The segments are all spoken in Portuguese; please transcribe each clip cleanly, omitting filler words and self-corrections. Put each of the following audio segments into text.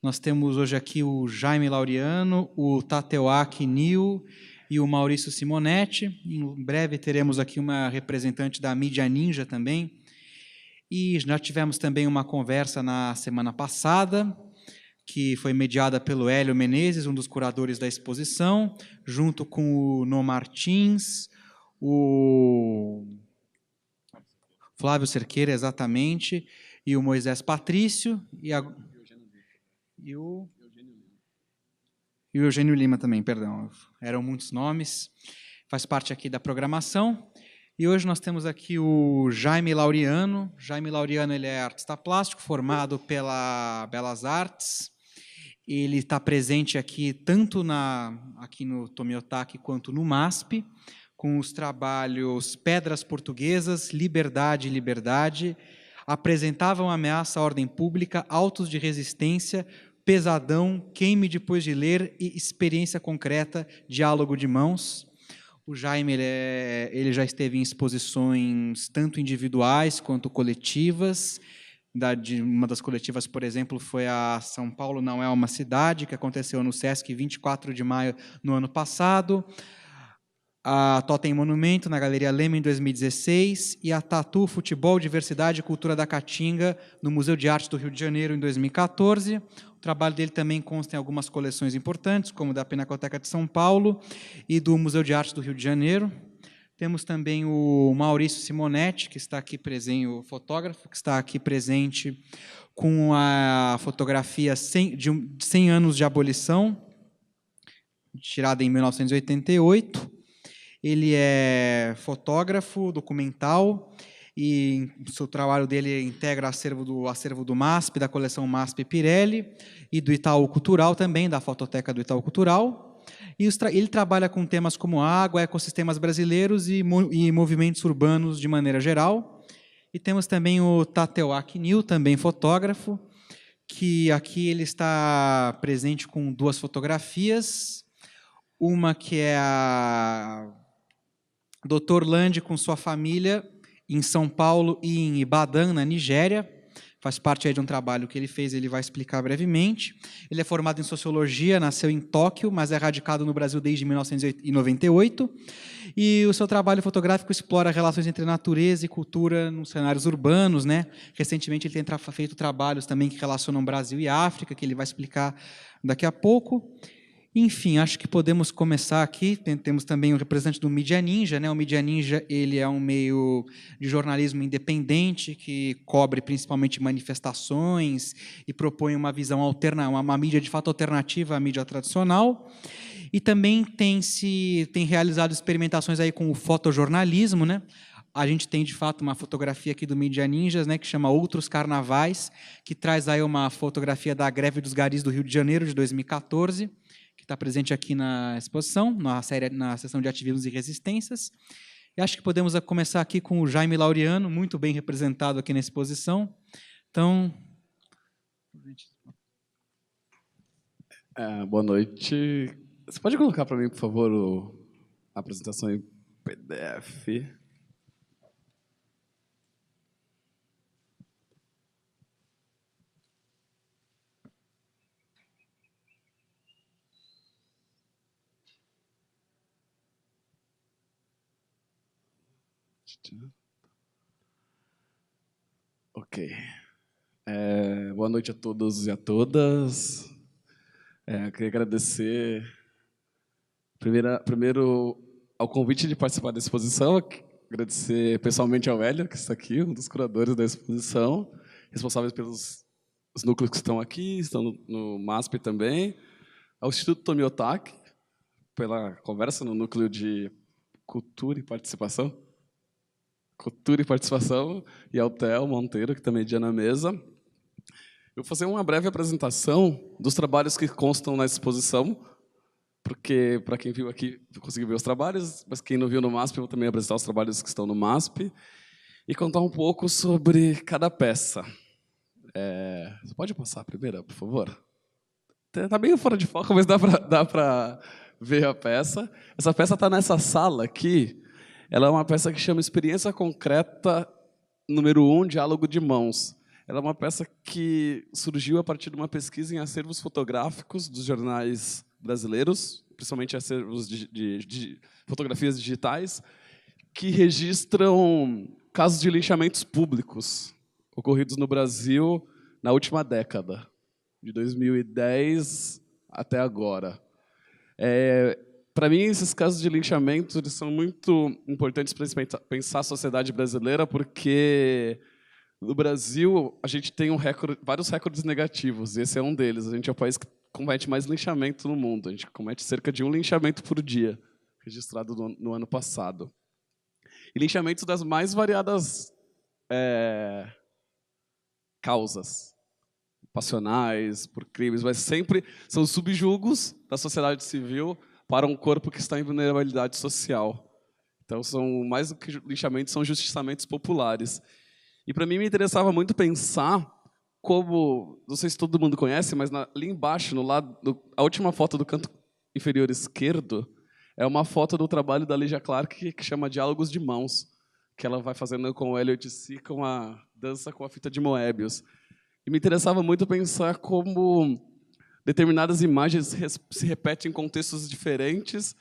Nós temos hoje aqui o Jaime Laureano, o Tateuaki Nil e o Maurício Simonetti. Em breve teremos aqui uma representante da Mídia Ninja também. E já tivemos também uma conversa na semana passada, que foi mediada pelo Hélio Menezes, um dos curadores da exposição, junto com o No Martins, o Flávio Cerqueira, exatamente, e o Moisés Patrício, e o Eugênio Lima também, perdão, eram muitos nomes, faz parte aqui da programação. E hoje nós temos aqui o Jaime Laureano. Jaime Laureano, ele é artista plástico, formado pela Belas Artes. Ele está presente aqui tanto aqui no Tomiotaki quanto no MASP, com os trabalhos Pedras Portuguesas, Liberdade, Liberdade, Apresentavam Ameaça à Ordem Pública, Autos de Resistência, Pesadão, Queime Depois de Ler e Experiência Concreta, Diálogo de Mãos. O Jaime ele já esteve em exposições tanto individuais quanto coletivas. Uma das coletivas, por exemplo, foi a São Paulo Não É Uma Cidade, que aconteceu no Sesc 24 de maio no ano passado, a Totem Monumento, na Galeria Lema, em 2016, e a Tatu, Futebol, Diversidade e Cultura da Caatinga, no Museu de Arte do Rio de Janeiro, em 2014. O trabalho dele também consta em algumas coleções importantes, como da Pinacoteca de São Paulo e do Museu de Arte do Rio de Janeiro. Temos também o Maurício Simonetti, que está aqui presente, o fotógrafo, que está aqui presente com a fotografia de 100 anos de abolição, tirada em 1988. Ele é fotógrafo, documental, e o seu trabalho dele integra o acervo do MASP, da coleção MASP Pirelli, e do Itaú Cultural também, da Fototeca do Itaú Cultural. E ele trabalha com temas como água, ecossistemas brasileiros e movimentos urbanos de maneira geral. E temos também o Tateuaki Nil, também fotógrafo, que aqui ele está presente com 2 fotografias. Uma que é a Dr. Land com sua família em São Paulo e em Ibadan, na Nigéria. Faz parte aí de um trabalho que ele fez, ele vai explicar brevemente. Ele é formado em Sociologia, nasceu em Tóquio, mas é radicado no Brasil desde 1998. E o seu trabalho fotográfico explora relações entre natureza e cultura nos cenários urbanos, né? Recentemente ele tem feito trabalhos também que relacionam Brasil e África, que ele vai explicar daqui a pouco. Enfim, acho que podemos começar aqui. Temos também o representante do Mídia Ninja, né? O Mídia Ninja ele é um meio de jornalismo independente que cobre principalmente manifestações e propõe uma visão uma mídia de fato alternativa à mídia tradicional. E também tem realizado experimentações aí com o fotojornalismo, né? A gente tem, de fato, uma fotografia aqui do Mídia Ninjas, né, que chama Outros Carnavais, que traz aí uma fotografia da greve dos garis do Rio de Janeiro, de 2014, que está presente aqui na exposição, na seção de ativismos e resistências. E acho que podemos começar aqui com o Jaime Laureano, muito bem representado aqui na exposição. Então... Boa noite. Você pode colocar para mim, por favor, a apresentação em PDF? Ok. Boa noite a todos e a todas. Queria agradecer, primeiro, ao convite de participar da exposição, agradecer pessoalmente ao Hélio, que está aqui, um dos curadores da exposição, responsáveis pelos núcleos que estão aqui, estão no MASP também, ao Instituto Tomiotaki, pela conversa no núcleo de Cultura e Participação, e ao Theo Monteiro, que também é na mesa. Eu vou fazer uma breve apresentação dos trabalhos que constam na exposição, porque, para quem viu aqui, conseguiu ver os trabalhos, mas quem não viu no MASP, eu vou também apresentar os trabalhos que estão no MASP e contar um pouco sobre cada peça. Você pode passar a primeira, por favor? Está meio fora de foco, mas dá para ver a peça. Essa peça está nessa sala aqui. Ela é uma peça que chama Experiência Concreta número 1, Diálogo de Mãos. ela é uma peça que surgiu a partir de uma pesquisa em acervos fotográficos dos jornais brasileiros, principalmente acervos de fotografias digitais, que registram casos de linchamentos públicos ocorridos no Brasil na última década, de 2010 até agora. Para mim, esses casos de linchamento eles são muito importantes para pensar a sociedade brasileira, porque no Brasil a gente tem vários recordes negativos, e esse é um deles. A gente é o país que comete mais linchamento no mundo. A gente comete cerca de 1 linchamento por dia, registrado no ano passado. E linchamentos das mais variadas causas, passionais, por crimes, mas sempre são subjugos da sociedade civil para um corpo que está em vulnerabilidade social. Então, são mais do que linchamentos, são justiçamentos populares. E para mim me interessava muito pensar como, não sei se todo mundo conhece, mas ali embaixo, no lado, a última foto do canto inferior esquerdo é uma foto do trabalho da Lygia Clark que chama Diálogos de Mãos, que ela vai fazendo com o Elliot C. com a dança com a fita de Moebius. E me interessava muito pensar como determinadas imagens se repetem em contextos diferentes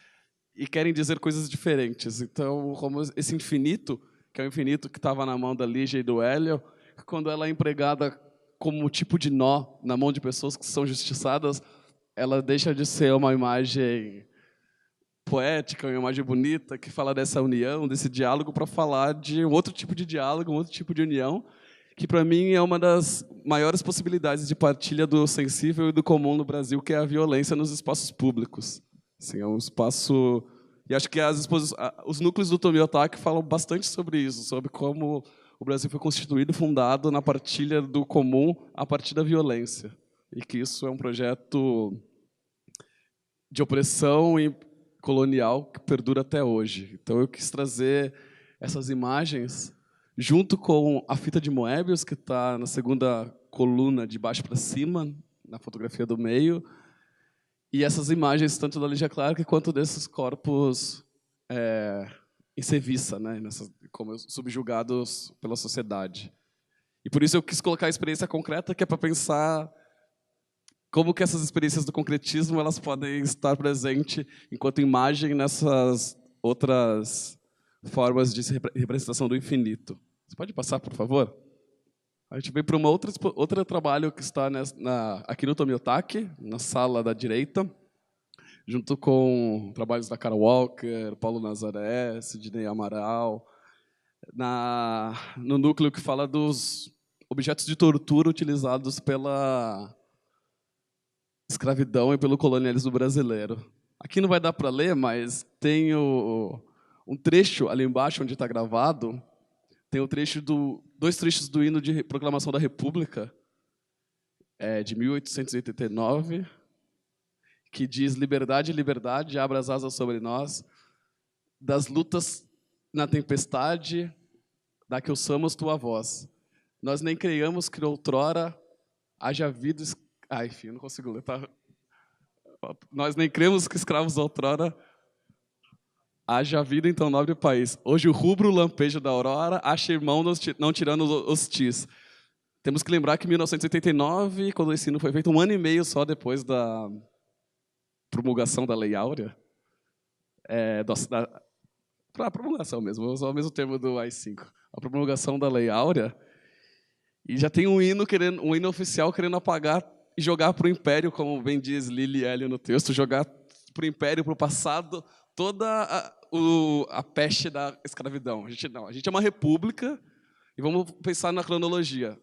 e querem dizer coisas diferentes. Então, como esse infinito, que é o infinito que estava na mão da Lígia e do Hélio, quando ela é empregada como tipo de nó na mão de pessoas que são justiçadas, ela deixa de ser uma imagem poética, uma imagem bonita, que fala dessa união, desse diálogo, para falar de um outro tipo de diálogo, um outro tipo de união, que, para mim, é uma das maiores possibilidades de partilha do sensível e do comum no Brasil, que é a violência nos espaços públicos. Assim, é um espaço... E acho que os núcleos do Tomiotaki falam bastante sobre isso, sobre como o Brasil foi constituído, fundado na partilha do comum a partir da violência. E que isso é um projeto de opressão e colonial que perdura até hoje. Então, eu quis trazer essas imagens junto com a fita de Moebius, que está na segunda coluna de baixo para cima, na fotografia do meio, e essas imagens, tanto da Lygia Clark quanto desses corpos em serviço, né, como subjugados pela sociedade. E por isso eu quis colocar a experiência concreta, que é para pensar como que essas experiências do concretismo elas podem estar presentes enquanto imagem nessas outras formas de representação do infinito. Você pode passar, por favor? A gente veio para outro trabalho que está aqui no Tomiotaki, na sala da direita, junto com trabalhos da Carol Walker, Paulo Nazaré, Sidney Amaral, no núcleo que fala dos objetos de tortura utilizados pela escravidão e pelo colonialismo brasileiro. Aqui não vai dar para ler, mas tem um trecho ali embaixo, onde está gravado, tem dois trechos do hino de proclamação da República, de 1889, que diz: liberdade, liberdade, abra as asas sobre nós, das lutas na tempestade, da que ouçamos tua voz. Nós nem creiamos que outrora haja havido... enfim, eu não consigo ler, tá? Nós nem cremos que escravos outrora haja vida em tão nobre país. Hoje o rubro lampejo da aurora acha irmão não tirando os tis. Temos que lembrar que em 1989, quando o ensino foi feito, 1 ano e meio só depois da promulgação da Lei Áurea, a promulgação mesmo, vou usar o mesmo termo do AI-5, a promulgação da Lei Áurea, e já tem um hino oficial querendo apagar e jogar para o Império, como bem diz Lili Hélio no texto, jogar para o Império, para o passado, toda a peste da escravidão. A gente é uma república, e vamos pensar na cronologia.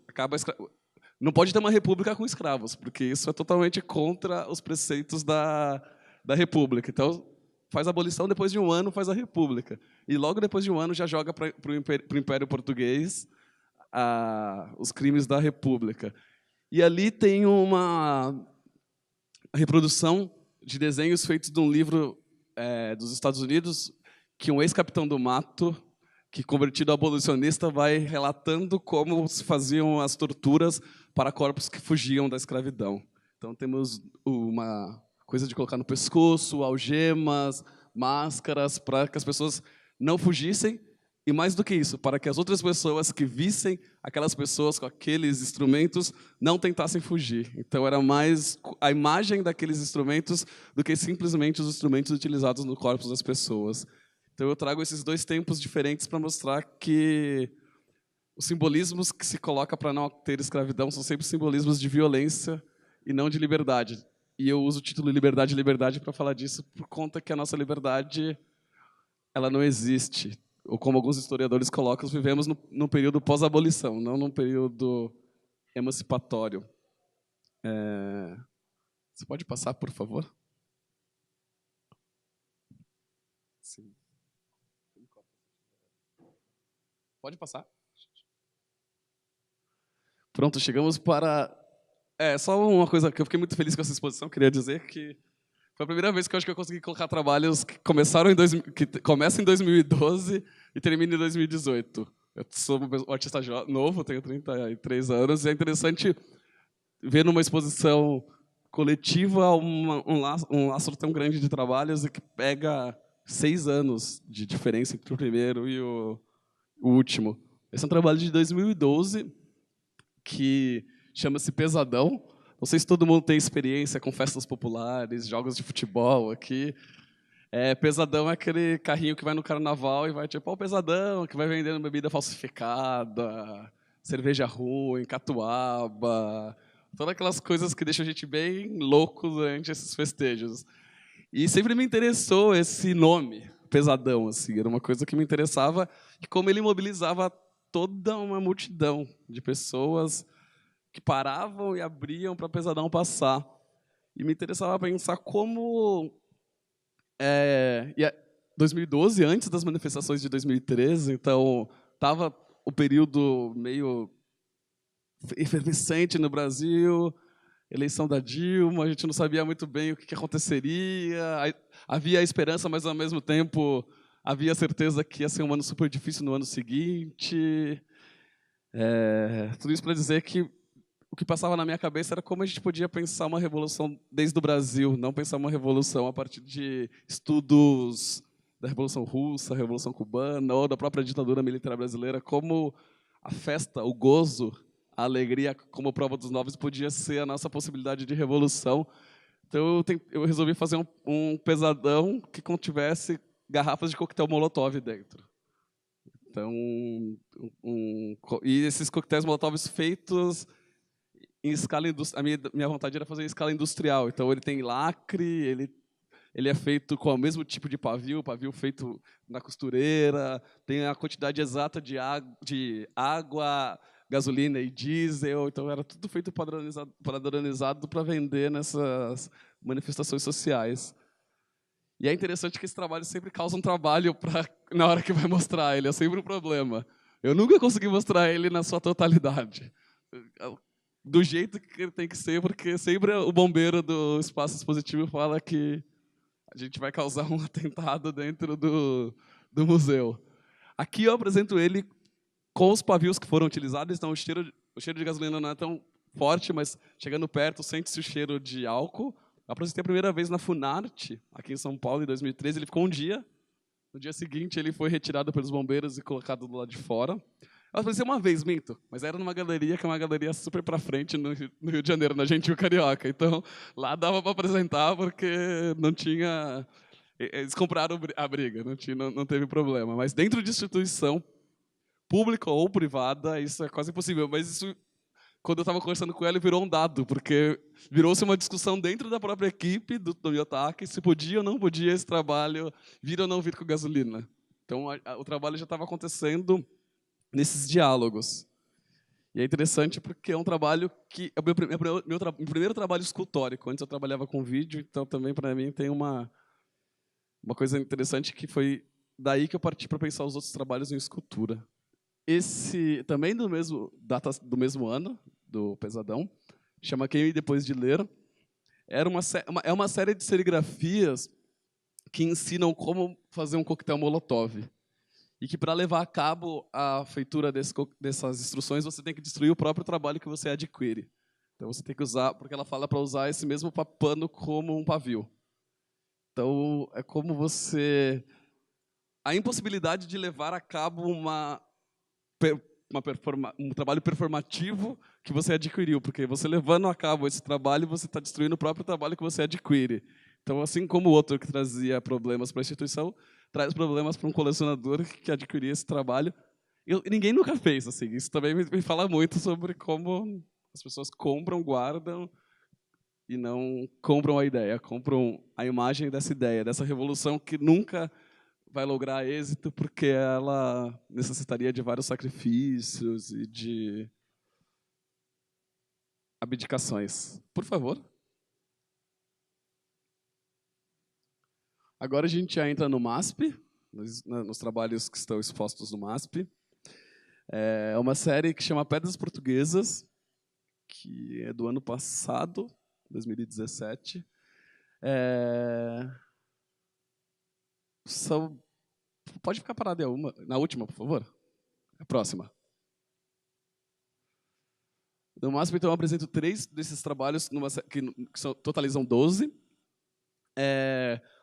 Não pode ter uma república com escravos, porque isso é totalmente contra os preceitos da república. Então, faz a abolição, depois de 1 ano faz a república. E logo depois de 1 ano já joga para o Império Português os crimes da república. E ali tem uma reprodução de desenhos feitos de um livro dos Estados Unidos, que um ex-capitão do mato, que convertido a abolicionista, vai relatando como se faziam as torturas para corpos que fugiam da escravidão. Então, temos uma coisa de colocar no pescoço, algemas, máscaras, para que as pessoas não fugissem, e mais do que isso, para que as outras pessoas que vissem aquelas pessoas com aqueles instrumentos não tentassem fugir. Então, era mais a imagem daqueles instrumentos do que simplesmente os instrumentos utilizados no corpo das pessoas. Então, eu trago esses dois tempos diferentes para mostrar que os simbolismos que se coloca para não ter escravidão são sempre simbolismos de violência e não de liberdade. E eu uso o título Liberdade, Liberdade para falar disso por conta que a nossa liberdade ela não existe. Ou como alguns historiadores colocam, vivemos num período pós-abolição, não num período emancipatório. Você pode passar, por favor? Sim. Pode passar. Pronto, chegamos para... só uma coisa que eu fiquei muito feliz com essa exposição, queria dizer que foi a primeira vez que eu acho que eu consegui colocar trabalhos que começam em 2012 e terminam em 2018. Eu sou um artista novo, tenho 33 anos, e é interessante ver numa exposição coletiva um laço tão grande de trabalhos e que pega 6 anos de diferença entre o primeiro e o último. Esse é um trabalho de 2012 que chama-se Pesadão. Não sei se todo mundo tem experiência com festas populares, jogos de futebol aqui. Pesadão é aquele carrinho que vai no carnaval e vai tipo, o Pesadão, que vai vendendo bebida falsificada, cerveja ruim, catuaba, todas aquelas coisas que deixam a gente bem louco durante esses festejos. E sempre me interessou esse nome, Pesadão, assim, era uma coisa que me interessava, e como ele mobilizava toda uma multidão de pessoas que paravam e abriam para Pesadão passar. E me interessava pensar como... 2012, antes das manifestações de 2013, então estava o período meio efervescente no Brasil, eleição da Dilma, a gente não sabia muito bem o que aconteceria, havia a esperança, mas ao mesmo tempo havia a certeza que ia ser um ano super difícil no ano seguinte. Tudo isso para dizer que o que passava na minha cabeça era como a gente podia pensar uma revolução desde o Brasil, não pensar uma revolução a partir de estudos da Revolução Russa, Revolução Cubana ou da própria ditadura militar brasileira, como a festa, o gozo, a alegria como prova dos novos podia ser a nossa possibilidade de revolução. Então eu resolvi fazer um pesadão que contivesse garrafas de coquetel Molotov dentro. Então, e esses coquetéis Molotov feitos em escala industrial. Minha vontade era fazer em escala industrial. Então, ele tem lacre, ele é feito com o mesmo tipo de pavio feito na costureira, tem a quantidade exata de água, gasolina e diesel. Então, era tudo feito padronizado para vender nessas manifestações sociais. E é interessante que esse trabalho sempre causa um trabalho na hora que vai mostrar ele. É sempre um problema. Eu nunca consegui mostrar ele na sua totalidade. Do jeito que ele tem que ser, porque sempre o bombeiro do espaço expositivo fala que a gente vai causar um atentado dentro do museu. Aqui eu apresento ele com os pavios que foram utilizados. Então, o cheiro de gasolina não é tão forte, mas chegando perto, sente-se o cheiro de álcool. Eu apresentei a primeira vez na Funarte, aqui em São Paulo, em 2013. Ele ficou um dia. No dia seguinte, ele foi retirado pelos bombeiros e colocado do lado de fora. Eu apresentei uma vez, minto, mas era numa galeria, que é uma galeria super para frente no Rio de Janeiro, na Gentil Carioca. Então, lá dava para apresentar, porque não tinha... Eles compraram a briga, não teve problema. Mas dentro de instituição, pública ou privada, isso é quase impossível. Mas isso... Quando eu estava conversando com ela, virou um dado, porque virou-se uma discussão dentro da própria equipe do Miyotaki se podia ou não podia esse trabalho vir ou não vir com gasolina. Então, o trabalho já estava acontecendo nesses diálogos. E é interessante porque é um trabalho que... É o meu primeiro trabalho escultórico. Antes eu trabalhava com vídeo, então também, para mim, tem uma coisa interessante que foi daí que eu parti para pensar os outros trabalhos em escultura. Esse, também do mesmo ano, do Pesadão, chama Quem Depois de Ler. É uma série de serigrafias que ensinam como fazer um coquetel Molotov. E que, para levar a cabo a feitura dessas instruções, você tem que destruir o próprio trabalho que você adquire. Então, você tem que usar, porque ela fala para usar esse mesmo pano como um pavio. Então, é como você a impossibilidade de levar a cabo um trabalho performativo que você adquiriu, porque você levando a cabo esse trabalho, você está destruindo o próprio trabalho que você adquire. Então, assim como o outro que trazia problemas para a instituição, traz problemas para um colecionador que adquiria esse trabalho. E ninguém nunca fez assim. Isso também me fala muito sobre como as pessoas compram, guardam e não compram a ideia, compram a imagem dessa ideia, dessa revolução que nunca vai lograr êxito porque ela necessitaria de vários sacrifícios e de abdicações. Por favor. Agora a gente já entra no MASP, nos trabalhos que estão expostos no MASP. É uma série que chama Pedras Portuguesas, que é do ano passado, 2017. Pode ficar parado na última, por favor? A próxima. No MASP, então, eu apresento 3 desses trabalhos que totalizam 12.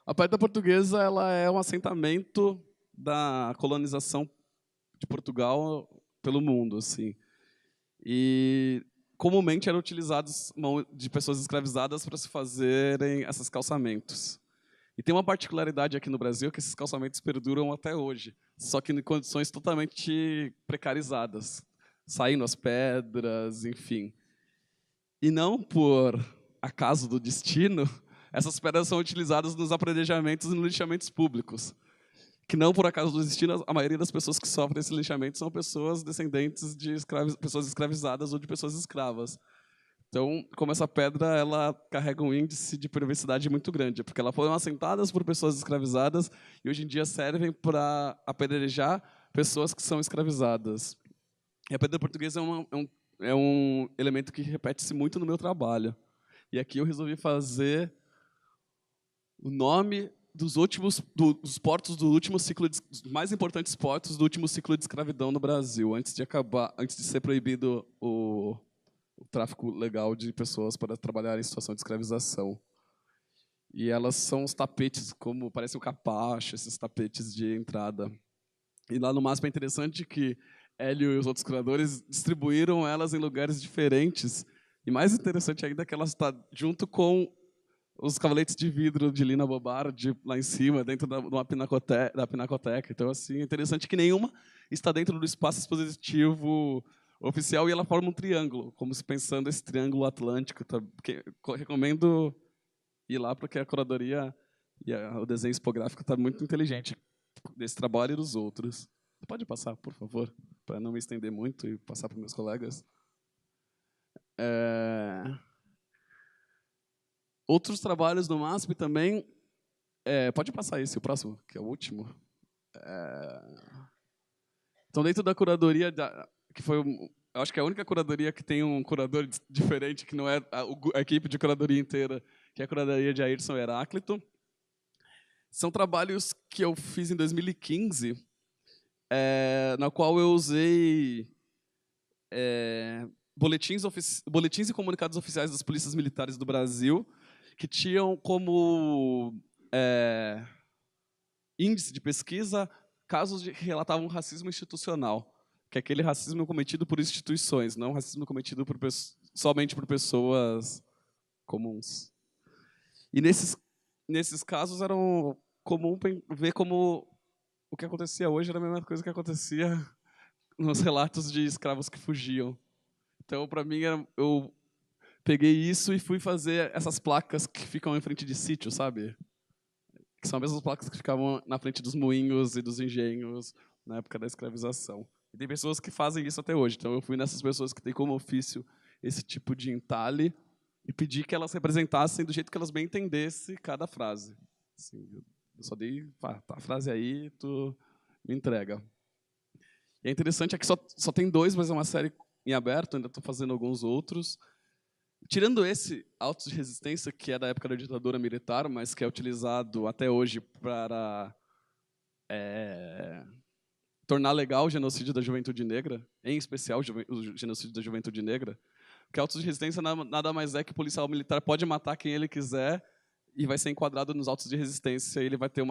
A Pedra Portuguesa ela é um assentamento da colonização de Portugal pelo mundo, assim. E comumente eram utilizados de pessoas escravizadas para se fazerem esses calçamentos. E tem uma particularidade aqui no Brasil que esses calçamentos perduram até hoje, só que em condições totalmente precarizadas, saindo as pedras, enfim. E não por acaso do destino, essas pedras são utilizadas nos apredejamentos e nos lixamentos públicos. Que não por acaso do destino, a maioria das pessoas que sofrem esse lixamento são pessoas descendentes de pessoas escravizadas ou de pessoas escravas. Então, como essa pedra, ela carrega um índice de periodicidade muito grande, porque elas foram assentadas por pessoas escravizadas e hoje em dia servem para apedrejar pessoas que são escravizadas. E a pedra portuguesa é um elemento que repete-se muito no meu trabalho. E aqui eu resolvi fazer o nome dos portos do último ciclo, dos mais importantes portos do último ciclo de escravidão no Brasil, antes de ser proibido o tráfico legal de pessoas para trabalhar em situação de escravização. E elas são os tapetes, como parece um capacho, esses tapetes de entrada. E lá no MASP é interessante que Hélio e os outros curadores distribuíram elas em lugares diferentes. E mais interessante ainda é que elas estão junto com os cavaletes de vidro de Lina Bobardi lá em cima, dentro da Pinacoteca. Então, assim, é interessante que nenhuma está dentro do espaço expositivo oficial e ela forma um triângulo, como se pensando esse triângulo atlântico. Tá? Recomendo ir lá porque a curadoria e o desenho expográfico está muito inteligente desse trabalho e dos outros. Pode passar, por favor, para não me estender muito e passar para meus colegas. Outros trabalhos do MASP também. Pode passar esse, o próximo, que é o último. Então, dentro da curadoria, que foi, eu acho que é a única curadoria que tem um curador diferente, que não é a equipe de curadoria inteira, que é a curadoria de Ayrton Heráclito. São trabalhos que eu fiz em 2015, na qual eu usei boletins e comunicados oficiais das polícias militares do Brasil, que tinham como índice de pesquisa casos que relatavam racismo institucional, que é aquele racismo cometido por instituições, não racismo cometido somente por pessoas comuns. E nesses casos era comum ver como o que acontecia hoje era a mesma coisa que acontecia nos relatos de escravos que fugiam. Então, para mim, eu peguei isso e fui fazer essas placas que ficam em frente de sítio, sabe? Que são as mesmas placas que ficavam na frente dos moinhos e dos engenhos na época da escravização. E tem pessoas que fazem isso até hoje. Então, eu fui nessas pessoas que têm como ofício esse tipo de entalhe e pedi que elas representassem do jeito que elas bem entendessem cada frase. Assim, eu só dei, tá a frase aí, tu me entrega. E é interessante, aqui só tem 2, mas é uma série em aberto, ainda estou fazendo alguns outros. Tirando esse Autos de Resistência, que é da época da ditadura militar, mas que é utilizado até hoje para tornar legal o genocídio da juventude negra, em especial o genocídio da juventude negra, porque Autos de Resistência nada mais é que o policial militar pode matar quem ele quiser e vai ser enquadrado nos autos de resistência, e ele vai ter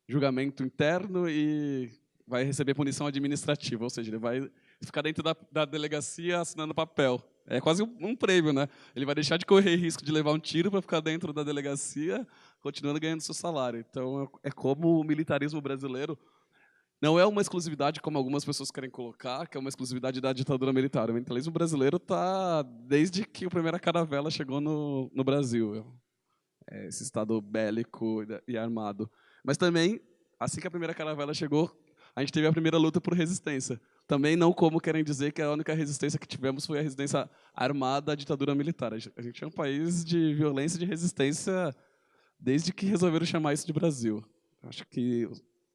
julgamento interno e vai receber punição administrativa, ou seja, ele vai ficar dentro da delegacia assinando papel. É quase um prêmio, né? Ele vai deixar de correr risco de levar um tiro para ficar dentro da delegacia, continuando ganhando seu salário. Então, é como o militarismo brasileiro não é uma exclusividade, como algumas pessoas querem colocar, que é uma exclusividade da ditadura militar. O militarismo brasileiro está desde que a primeira caravela chegou no Brasil. Esse estado bélico e armado. Mas também, assim que a primeira caravela chegou, a gente teve a primeira luta por resistência. Também não como querem dizer que a única resistência que tivemos foi a resistência armada à ditadura militar. A gente é um país de violência e de resistência desde que resolveram chamar isso de Brasil. Acho que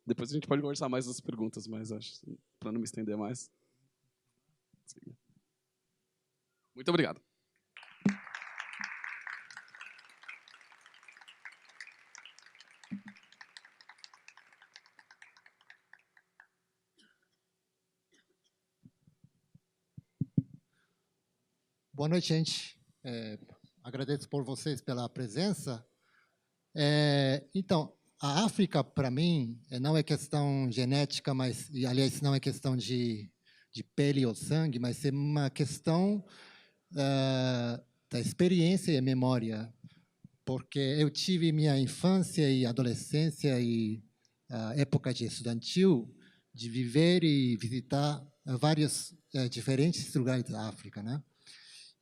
depois a gente pode conversar mais das perguntas, mas acho para não me estender mais. Muito obrigado. Boa noite, gente. Agradeço por vocês pela presença. Então, a África, para mim, não é questão genética, mas, e, aliás, não é questão de pele ou sangue, mas é uma questão da experiência e memória, porque eu tive minha infância e adolescência e época de estudantil de viver e visitar vários diferentes lugares da África, né?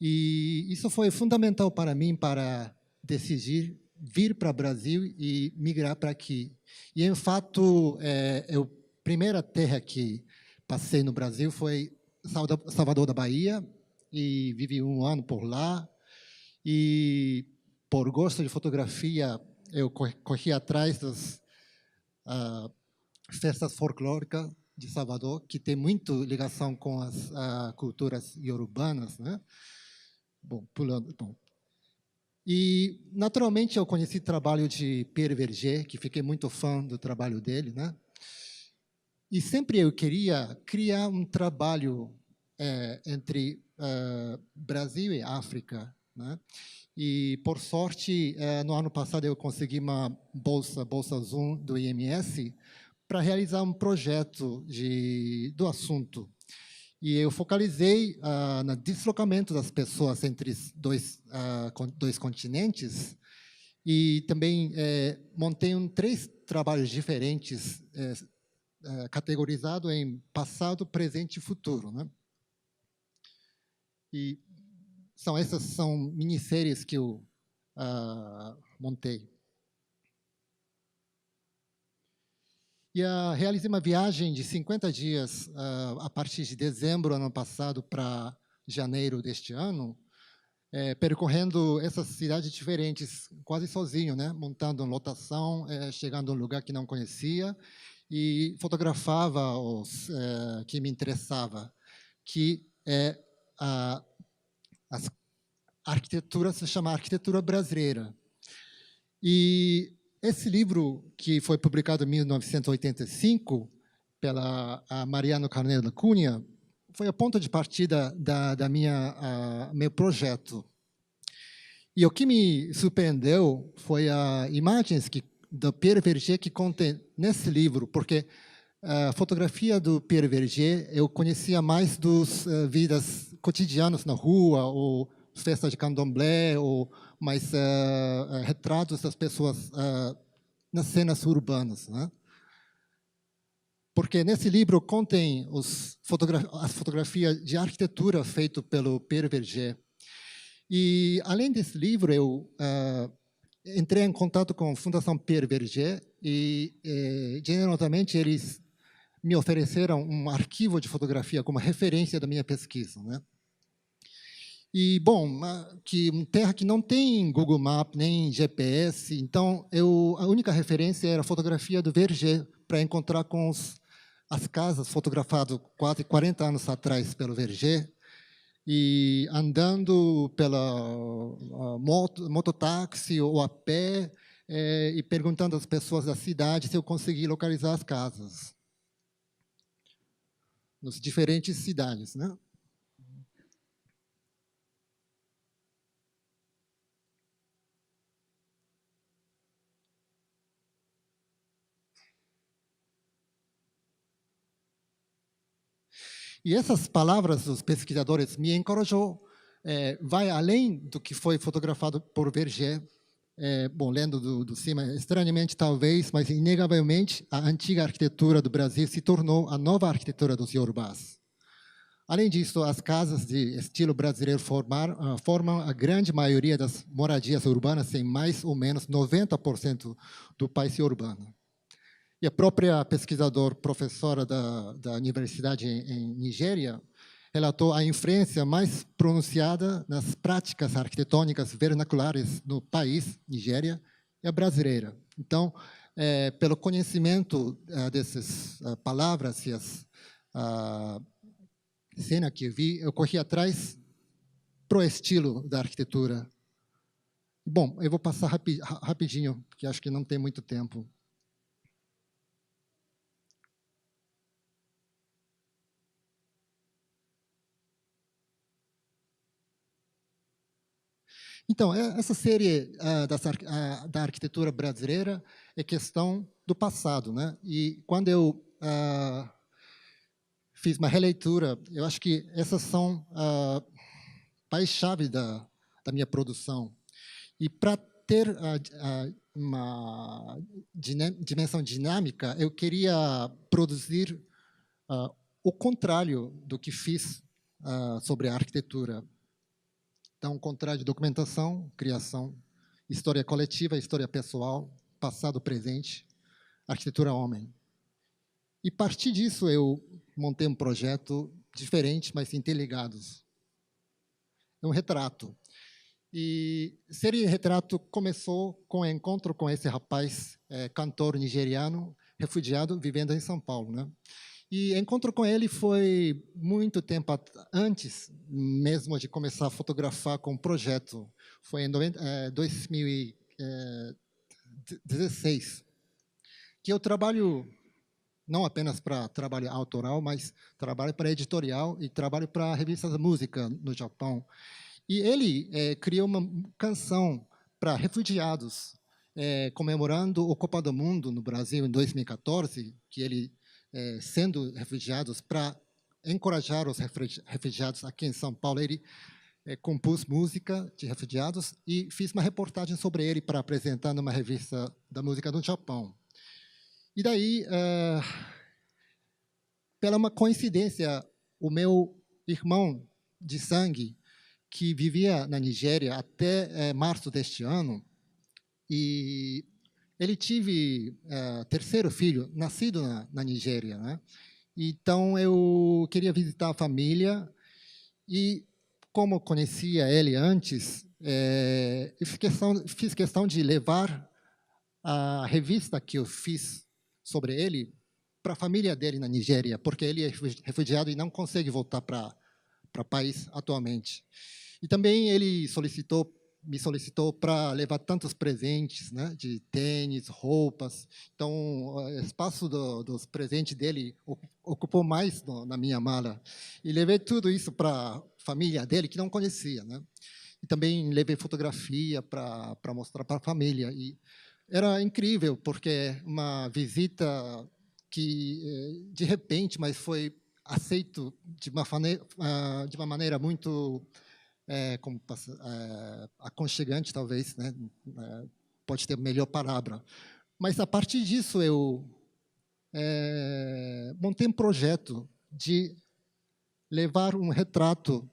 E isso foi fundamental para mim para decidir vir para o Brasil e migrar para aqui. E, em fato, a primeira terra que passei no Brasil foi Salvador da Bahia, e vivi um ano por lá. E, por gosto de fotografia, eu corri atrás das festas folclóricas de Salvador, que tem muito ligação com as culturas iorubas, né? Bom, pulando. Bom. E, naturalmente, eu conheci o trabalho de Pierre Verger, que fiquei muito fã do trabalho dele, né? E sempre eu queria criar um trabalho entre Brasil e África, né? E, por sorte, no ano passado eu consegui uma bolsa Zoom do IMS para realizar um projeto do assunto. E eu focalizei no deslocamento das pessoas entre dois continentes, e também montei três trabalhos diferentes, categorizados em passado, presente e futuro, né? E essas são minisséries que eu montei. E realizei uma viagem de 50 dias a partir de dezembro do ano passado para janeiro deste ano, percorrendo essas cidades diferentes, quase sozinho, né? Montando uma lotação, chegando a um lugar que não conhecia, e fotografava os que me interessava, que as arquitetura, se chama arquitetura brasileira. E esse livro, que foi publicado em 1985 pela Mariano Carneiro Cunha, foi a ponta de partida da meu projeto. E o que me surpreendeu foi as imagens do Pierre Verger que contém nesse livro, porque a fotografia do Pierre Verger eu conhecia mais dos vidas cotidianas na rua, ou festas de candomblé, ou mais retratos das pessoas nas cenas urbanas, né? Porque nesse livro contém as fotografias de arquitetura feito pelo Pierre Verger. E, além desse livro, eu entrei em contato com a Fundação Pierre Verger e, generosamente, eles me ofereceram um arquivo de fotografia como referência da minha pesquisa, né? E, bom, que uma terra que não tem Google Maps, nem GPS, então a única referência era a fotografia do Verger, para encontrar com as casas fotografadas quase 40 anos atrás pelo Verger, e andando pela mototáxi ou a pé, e perguntando às pessoas da cidade se eu consegui localizar as casas nas diferentes cidades, né? E essas palavras dos pesquisadores me encorajou, vai além do que foi fotografado por Verger. Bom, lendo do cima, estranhamente talvez, mas inegavelmente, a antiga arquitetura do Brasil se tornou a nova arquitetura dos iorubás. Além disso, as casas de estilo brasileiro formam a grande maioria das moradias urbanas em mais ou menos 90% do país urbano. E a própria pesquisadora, professora da universidade em Nigéria, relatou a influência mais pronunciada nas práticas arquitetônicas vernaculares no país, Nigéria, é a brasileira. Então, pelo conhecimento dessas palavras e as cena que eu vi, eu corri atrás pro estilo da arquitetura. Bom, eu vou passar rapidinho, porque acho que não tem muito tempo. Então, essa série da arquitetura brasileira é questão do passado, né? E quando eu fiz uma releitura, eu acho que essas são pais-chave da minha produção. E para ter uma dimensão dinâmica, eu queria produzir o contrário do que fiz sobre a arquitetura. Então, um contrário de documentação, criação, história coletiva, história pessoal, passado, presente, arquitetura homem. E a partir disso eu montei um projeto diferente, mas interligados. É um retrato. E esse retrato começou com o encontro com esse rapaz, cantor nigeriano, refugiado, vivendo em São Paulo, né? E encontro com ele foi muito tempo antes mesmo de começar a fotografar com o projeto. Foi em 2016, que eu trabalho não apenas para trabalho autoral, mas trabalho para editorial e trabalho para a revista da música no Japão. E ele criou uma canção para refugiados, comemorando o Copa do Mundo no Brasil em 2014, que ele sendo refugiados, para encorajar os refugiados aqui em São Paulo, ele compôs música de refugiados e fiz uma reportagem sobre ele para apresentar numa revista da música do Japão. E daí, pela uma coincidência, o meu irmão de sangue, que vivia na Nigéria até março deste ano, e ele teve terceiro filho, nascido na Nigéria, né? Então, eu queria visitar a família e, como eu conhecia ele antes, fiz questão de levar a revista que eu fiz sobre ele para a família dele na Nigéria, porque ele é refugiado e não consegue voltar para o país atualmente. E também ele me solicitou para levar tantos presentes, né, de tênis, roupas. Então, o espaço dos presentes dele ocupou mais na minha mala. E levei tudo isso para a família dele, que não conhecia, né? E também levei fotografia para mostrar para a família. E era incrível, porque uma visita que, de repente, mas foi aceito de uma maneira muito aconchegante, talvez, né? Pode ter melhor palavra. Mas, a partir disso, eu montei um projeto de levar um retrato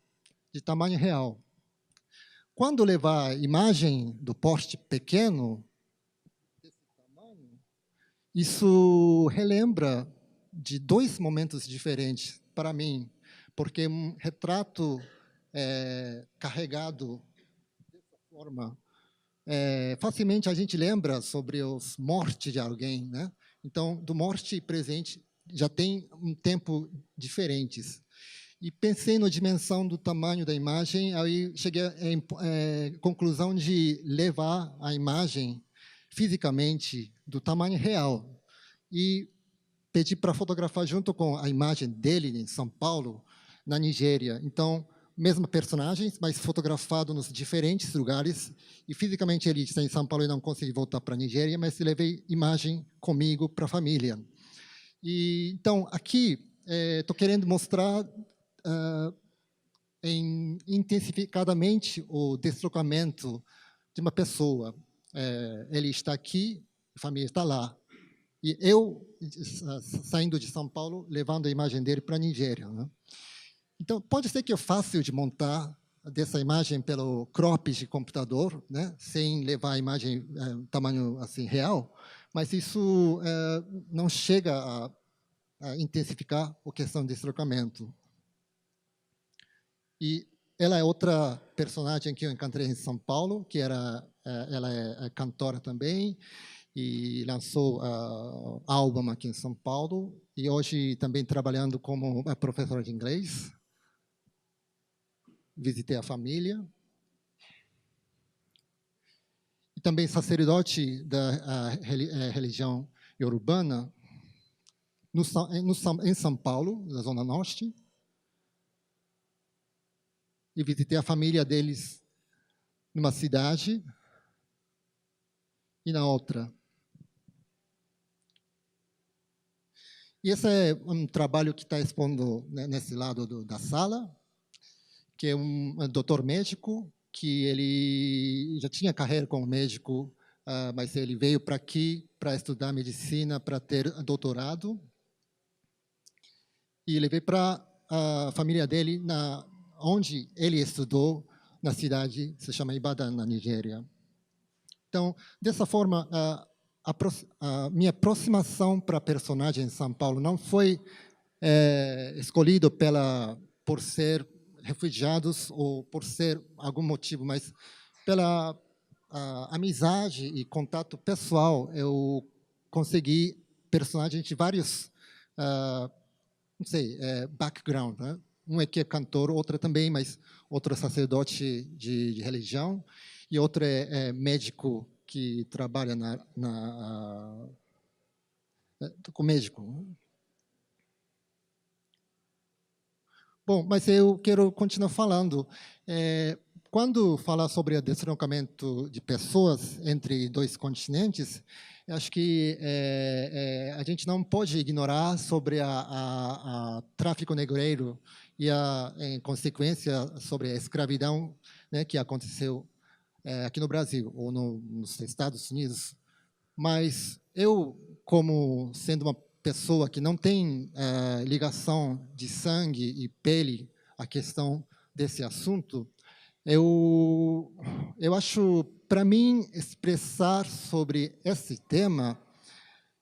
de tamanho real. Quando levar a imagem do porte pequeno, desse tamanho, isso relembra de dois momentos diferentes para mim, porque um retrato carregado dessa forma, facilmente a gente lembra sobre os mortes de alguém, né? Então, do morte e presente já tem um tempo diferentes. E pensei na dimensão do tamanho da imagem, aí cheguei à conclusão de levar a imagem fisicamente do tamanho real e pedi para fotografar junto com a imagem dele em São Paulo, na Nigéria. Então, mesmo personagens, mas fotografado nos diferentes lugares. E fisicamente ele está em São Paulo e não consegui voltar para a Nigéria, mas levei imagem comigo para a família. E então aqui estou querendo mostrar intensificadamente o deslocamento de uma pessoa. Ele está aqui, a família está lá. E eu, saindo de São Paulo, levando a imagem dele para a Nigéria. Né? Então, pode ser que é fácil de montar dessa imagem pelo crop de computador, né? Sem levar a imagem tamanho assim, real, mas isso não chega a intensificar a questão de deslocamento. E ela é outra personagem que eu encontrei em São Paulo, que ela é cantora também, e lançou álbum aqui em São Paulo, e hoje também trabalhando como professora de inglês. Visitei a família. E também sacerdote da religião iorubana em São Paulo, na Zona Norte. E visitei a família deles numa cidade e na outra. E esse é um trabalho que está expondo, né, nesse lado da sala, que é um doutor médico, que ele já tinha carreira como médico, mas ele veio para aqui para estudar medicina, para ter doutorado. E ele veio para a família dele, onde ele estudou, na cidade que se chama Ibadan, na Nigéria. Então, dessa forma, a minha aproximação para a personagem em São Paulo não foi escolhido por ser refugiados ou por ser algum motivo, mas pela amizade e contato pessoal, eu consegui personagens de vários, não sei, background, né? Um é que é cantor, outra também, mas outro é sacerdote de religião, e outro é médico que trabalha com médico. Bom, mas eu quero continuar falando. Quando falar sobre o deslocamento de pessoas entre dois continentes, eu acho que a gente não pode ignorar sobre a tráfico negreiro e em consequência, sobre a escravidão, né, que aconteceu aqui no Brasil ou nos Estados Unidos. Mas eu, como sendo uma pessoa que não tem ligação de sangue e pele à questão desse assunto, eu acho, para mim, expressar sobre esse tema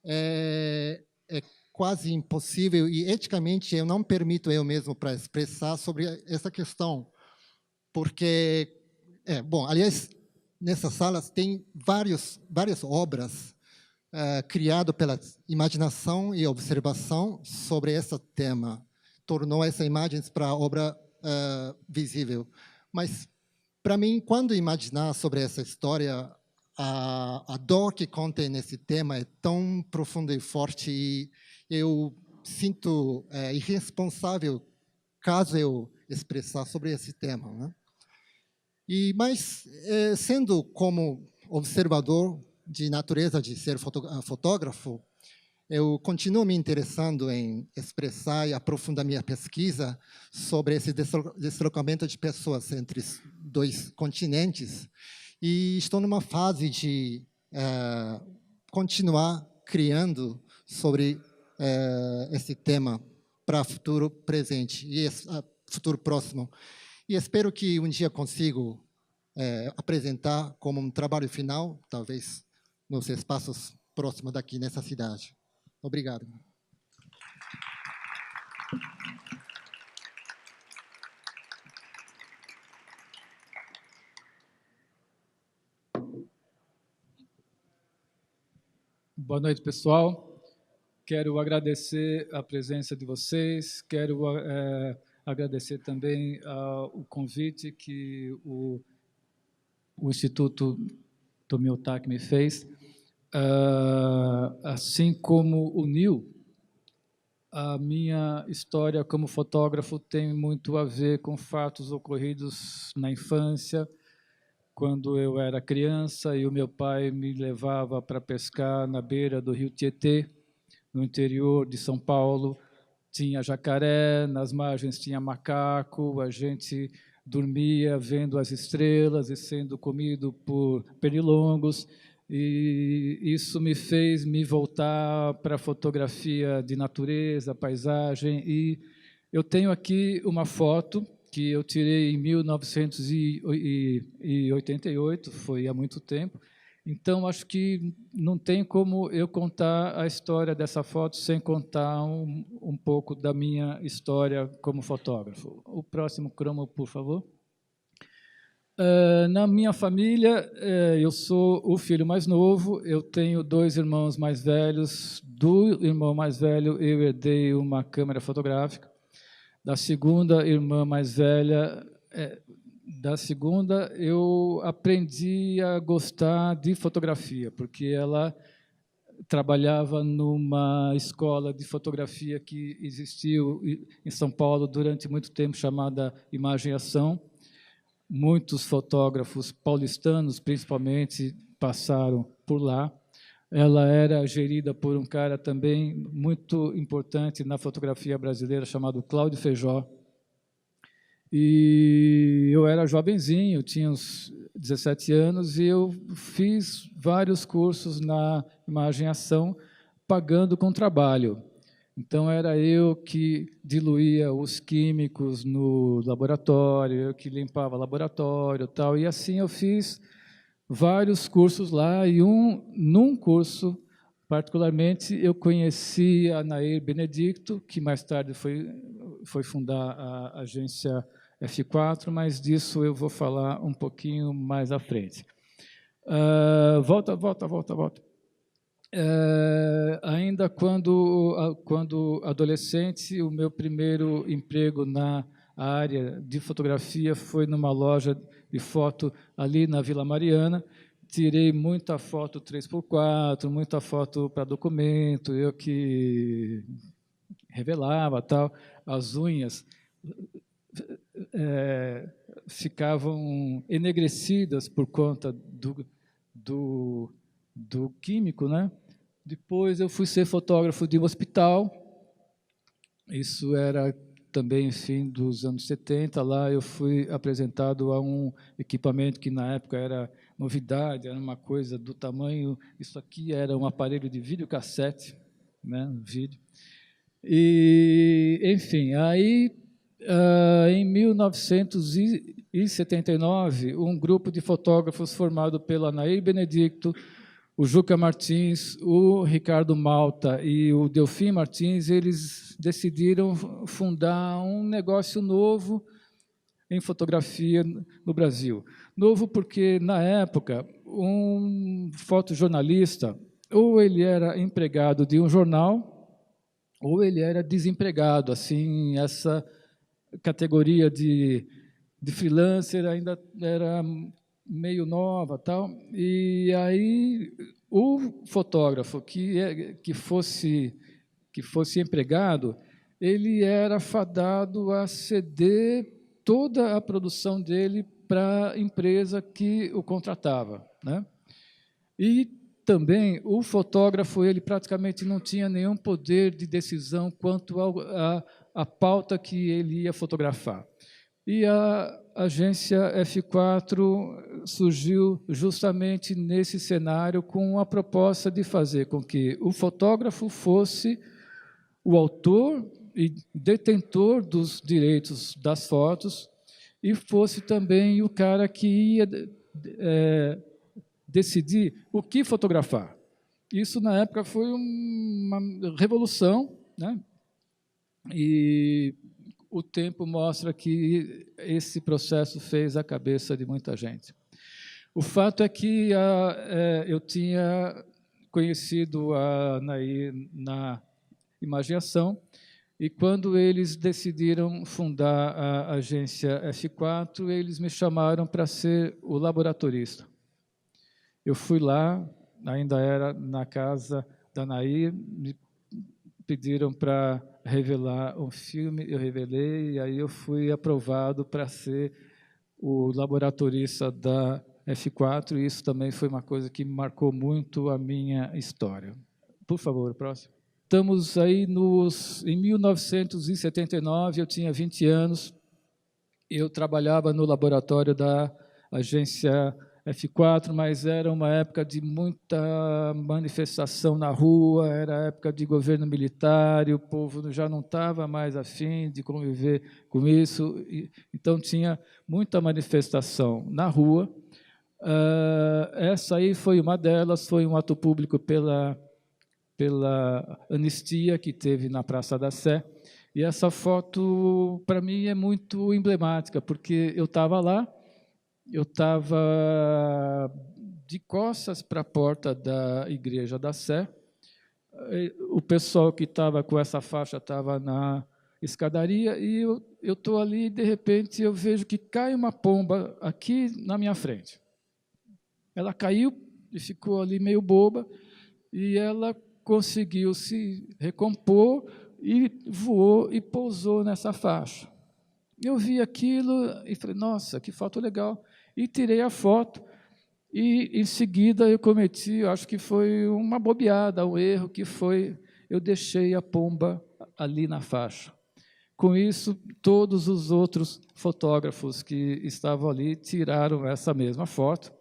é quase impossível e, eticamente, eu não permito eu mesmo para expressar sobre essa questão, porque, bom, aliás, nessas salas tem várias obras criadas pela imaginação e observação sobre esse tema, tornou essa imagem para a obra visível. Mas, para mim, quando imaginar sobre essa história, a dor que contém nesse tema é tão profunda e forte, e eu sinto irresponsável caso eu expressar sobre esse tema, né? Mas, sendo como observador de natureza de ser fotógrafo, eu continuo me interessando em expressar e aprofundar minha pesquisa sobre esse deslocamento de pessoas entre os dois continentes, e estou numa fase de continuar criando sobre esse tema para futuro presente e futuro próximo. E espero que um dia consigo apresentar como um trabalho final, talvez nos espaços próximos daqui nessa cidade. Obrigado. Boa noite, pessoal. Quero agradecer a presença de vocês, quero agradecer também o convite que o Instituto Tomi Otaki me fez, assim como o Neil. A minha história como fotógrafo tem muito a ver com fatos ocorridos na infância, quando eu era criança e o meu pai me levava para pescar na beira do rio Tietê, no interior de São Paulo. tinha jacaré, nas margens tinha macaco, a gente dormia vendo as estrelas e sendo comido por pernilongos, e isso me fez me voltar para a fotografia de natureza, paisagem, e eu tenho aqui uma foto que eu tirei em 1988, foi há muito tempo. Então, acho que não tem como eu contar a história dessa foto sem contar um pouco da minha história como fotógrafo. O próximo cromo, por favor. Na minha família, eu sou o filho mais novo, eu tenho 2 irmãos mais velhos. Do irmão mais velho, eu herdei uma câmera fotográfica. Da segunda irmã mais velha, eu aprendi a gostar de fotografia, porque ela trabalhava numa escola de fotografia que existiu em São Paulo durante muito tempo, chamada Imagem e Ação. Muitos fotógrafos paulistanos, principalmente, passaram por lá. Ela era gerida por um cara também muito importante na fotografia brasileira, chamado Cláudio Feijó. E eu era jovenzinho, tinha uns 17 anos, e eu fiz vários cursos na Imagem e Ação, pagando com trabalho. Então, era eu que diluía os químicos no laboratório, eu que limpava o laboratório, tal, e assim eu fiz vários cursos lá, e num curso, particularmente, eu conheci a Nair Benedicto, que mais tarde foi fundar a agência F4, mas disso eu vou falar um pouquinho mais à frente. Volta. Ainda quando adolescente, o meu primeiro emprego na área de fotografia foi numa loja de foto ali na Vila Mariana. Tirei muita foto 3x4, muita foto para documento, eu que revelava, tal. As unhas ficavam enegrecidas por conta do químico, né? Depois eu fui ser fotógrafo de um hospital. Isso era também fim dos anos 70. Lá eu fui apresentado a um equipamento que na época era novidade, era uma coisa do tamanho. Isso aqui era um aparelho de videocassete, né? Vídeo. E, enfim, aí em 1979, um grupo de fotógrafos formado pela Nair Benedicto, o Juca Martins, o Ricardo Malta e o Delfim Martins, eles decidiram fundar um negócio novo em fotografia no Brasil. Novo porque, na época, um fotojornalista, ou ele era empregado de um jornal, ou ele era desempregado. Assim, essa categoria de freelancer ainda era meio nova, tal. E aí o fotógrafo que fosse empregado, ele era fadado a ceder toda a produção dele para a empresa que o contratava, né? E também o fotógrafo, ele praticamente não tinha nenhum poder de decisão quanto à pauta que ele ia fotografar. E a agência F4 surgiu justamente nesse cenário, com a proposta de fazer com que o fotógrafo fosse o autor e detentor dos direitos das fotos, e fosse também o cara que ia decidir o que fotografar. Isso, na época, foi uma revolução, né? E o tempo mostra que esse processo fez a cabeça de muita gente. O fato é que eu tinha conhecido a Nair na Imagem e Ação, e quando eles decidiram fundar a agência F4, eles me chamaram para ser o laboratorista. Eu fui lá, ainda era na casa da Nair, me pediram para revelar um filme, eu revelei, e aí eu fui aprovado para ser o laboratorista da F4, e isso também foi uma coisa que marcou muito a minha história. Por favor, próximo. Estamos aí em 1979, eu tinha 20 anos, eu trabalhava no laboratório da agência F4, mas era uma época de muita manifestação na rua, era época de governo militar, e o povo já não estava mais afim de conviver com isso, então tinha muita manifestação na rua. Essa aí foi uma delas, foi um ato público pela anistia que teve na Praça da Sé, e essa foto, para mim, é muito emblemática, porque eu estava lá, eu estava de costas para a porta da Igreja da Sé, o pessoal que estava com essa faixa estava na escadaria, e eu estou ali, e, de repente, eu vejo que cai uma pomba aqui na minha frente. Ela caiu e ficou ali meio boba, e ela conseguiu se recompor e voou e pousou nessa faixa. Eu vi aquilo e falei, nossa, que foto legal. E tirei a foto. E, em seguida, eu cometi, acho que foi uma bobeada, um erro, que foi, eu deixei a pomba ali na faixa. Com isso, todos os outros fotógrafos que estavam ali tiraram essa mesma foto.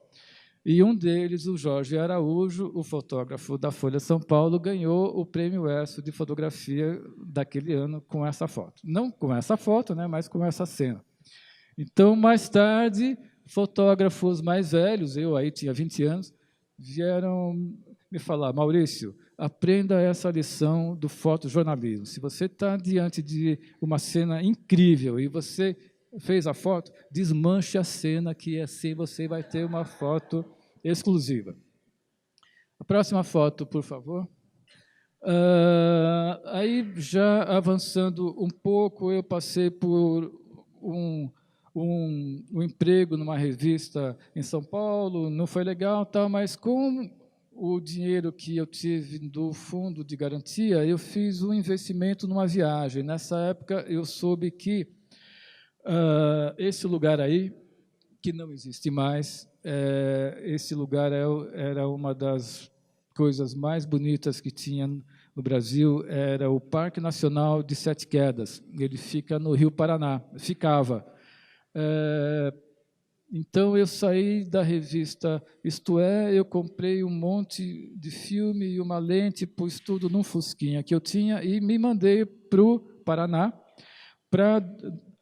E um deles, o Jorge Araújo, o fotógrafo da Folha de São Paulo, ganhou o Prêmio ESSO de fotografia daquele ano com essa foto. Não com essa foto, né, mas com essa cena. Então, mais tarde, fotógrafos mais velhos, eu aí tinha 20 anos, vieram me falar, Maurício, aprenda essa lição do fotojornalismo. Se você está diante de uma cena incrível e você fez a foto, desmanche a cena, que assim você vai ter uma foto exclusiva. A próxima foto, por favor. Aí, já avançando um pouco, eu passei por um emprego numa revista em São Paulo, não foi legal, tal, mas com o dinheiro que eu tive do fundo de garantia, eu fiz um investimento numa viagem. Nessa época, eu soube que esse lugar aí, que não existe mais, esse lugar era uma das coisas mais bonitas que tinha no Brasil, era o Parque Nacional de Sete Quedas. Ele fica no Rio Paraná, ficava. Então, eu saí da revista Isto É, eu comprei um monte de filme e uma lente, pus tudo num fusquinha que eu tinha e me mandei para o Paraná para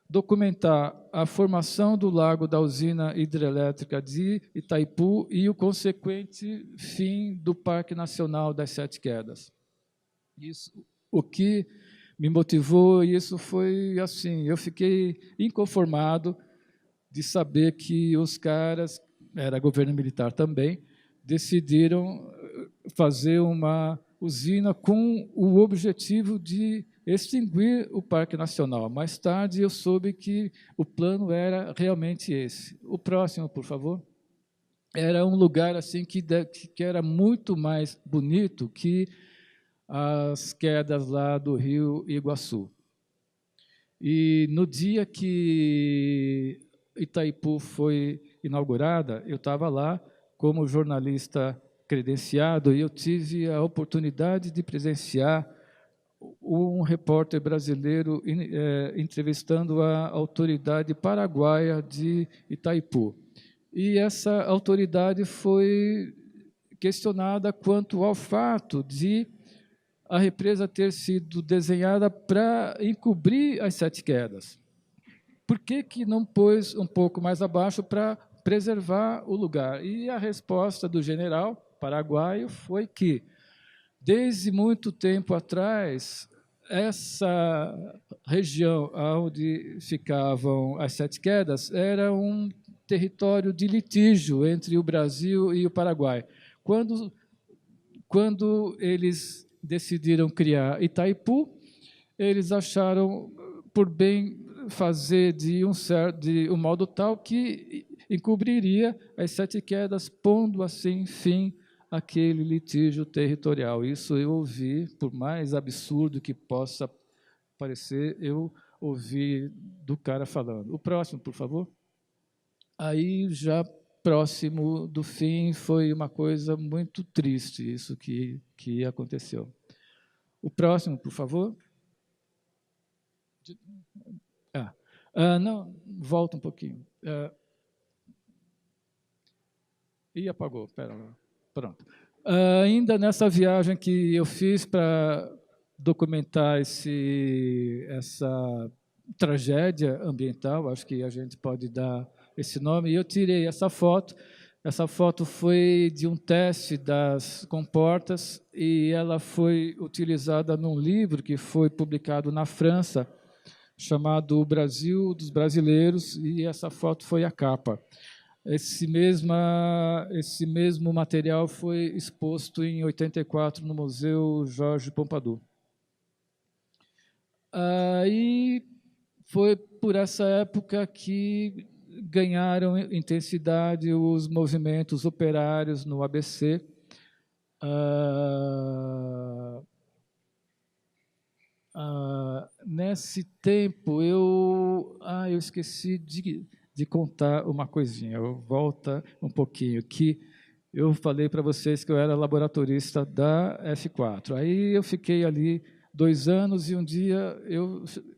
documentar a formação do lago da usina hidrelétrica de Itaipu e o consequente fim do Parque Nacional das Sete Quedas. Isso, o que me motivou, e isso foi assim, eu fiquei inconformado de saber que os caras, era governo militar também, decidiram fazer uma usina com o objetivo de extinguir o Parque Nacional. Mais tarde, eu soube que o plano era realmente esse. O próximo, por favor. Era um lugar assim que era muito mais bonito que as quedas lá do Rio Iguaçu. E no dia que Itaipu foi inaugurada, eu estava lá como jornalista credenciado e eu tive a oportunidade de presenciar um repórter brasileiro entrevistando a autoridade paraguaia de Itaipu. E essa autoridade foi questionada quanto ao fato de a represa ter sido desenhada para encobrir as Sete Quedas. Por que não pôs um pouco mais abaixo para preservar o lugar? E a resposta do general paraguaio foi que, desde muito tempo atrás, essa região onde ficavam as Sete Quedas era um território de litígio entre o Brasil e o Paraguai. Quando eles decidiram criar Itaipu, eles acharam por bem fazer de um modo tal que encobriria as Sete Quedas, pondo assim fim àquele litígio territorial. Isso eu ouvi, por mais absurdo que possa parecer, eu ouvi do cara falando. O próximo, por favor. Aí, já próximo do fim, foi uma coisa muito triste isso que aconteceu. O próximo, por favor. Não, volta um pouquinho. E apagou, espera lá. Pronto. Ainda nessa viagem que eu fiz para documentar essa tragédia ambiental, acho que a gente pode dar esse nome, e eu tirei essa foto. Essa foto foi de um teste das comportas e ela foi utilizada num livro que foi publicado na França, chamado O Brasil dos Brasileiros, e essa foto foi a capa. Esse mesmo material foi exposto em 84 no Museu Georges Pompidou. E foi por essa época que ganharam intensidade os movimentos operários no ABC. Nesse tempo, eu esqueci de contar uma coisinha. Eu volto um pouquinho, que eu falei para vocês que eu era laboratorista da F4. Aí eu fiquei ali 2 anos e um dia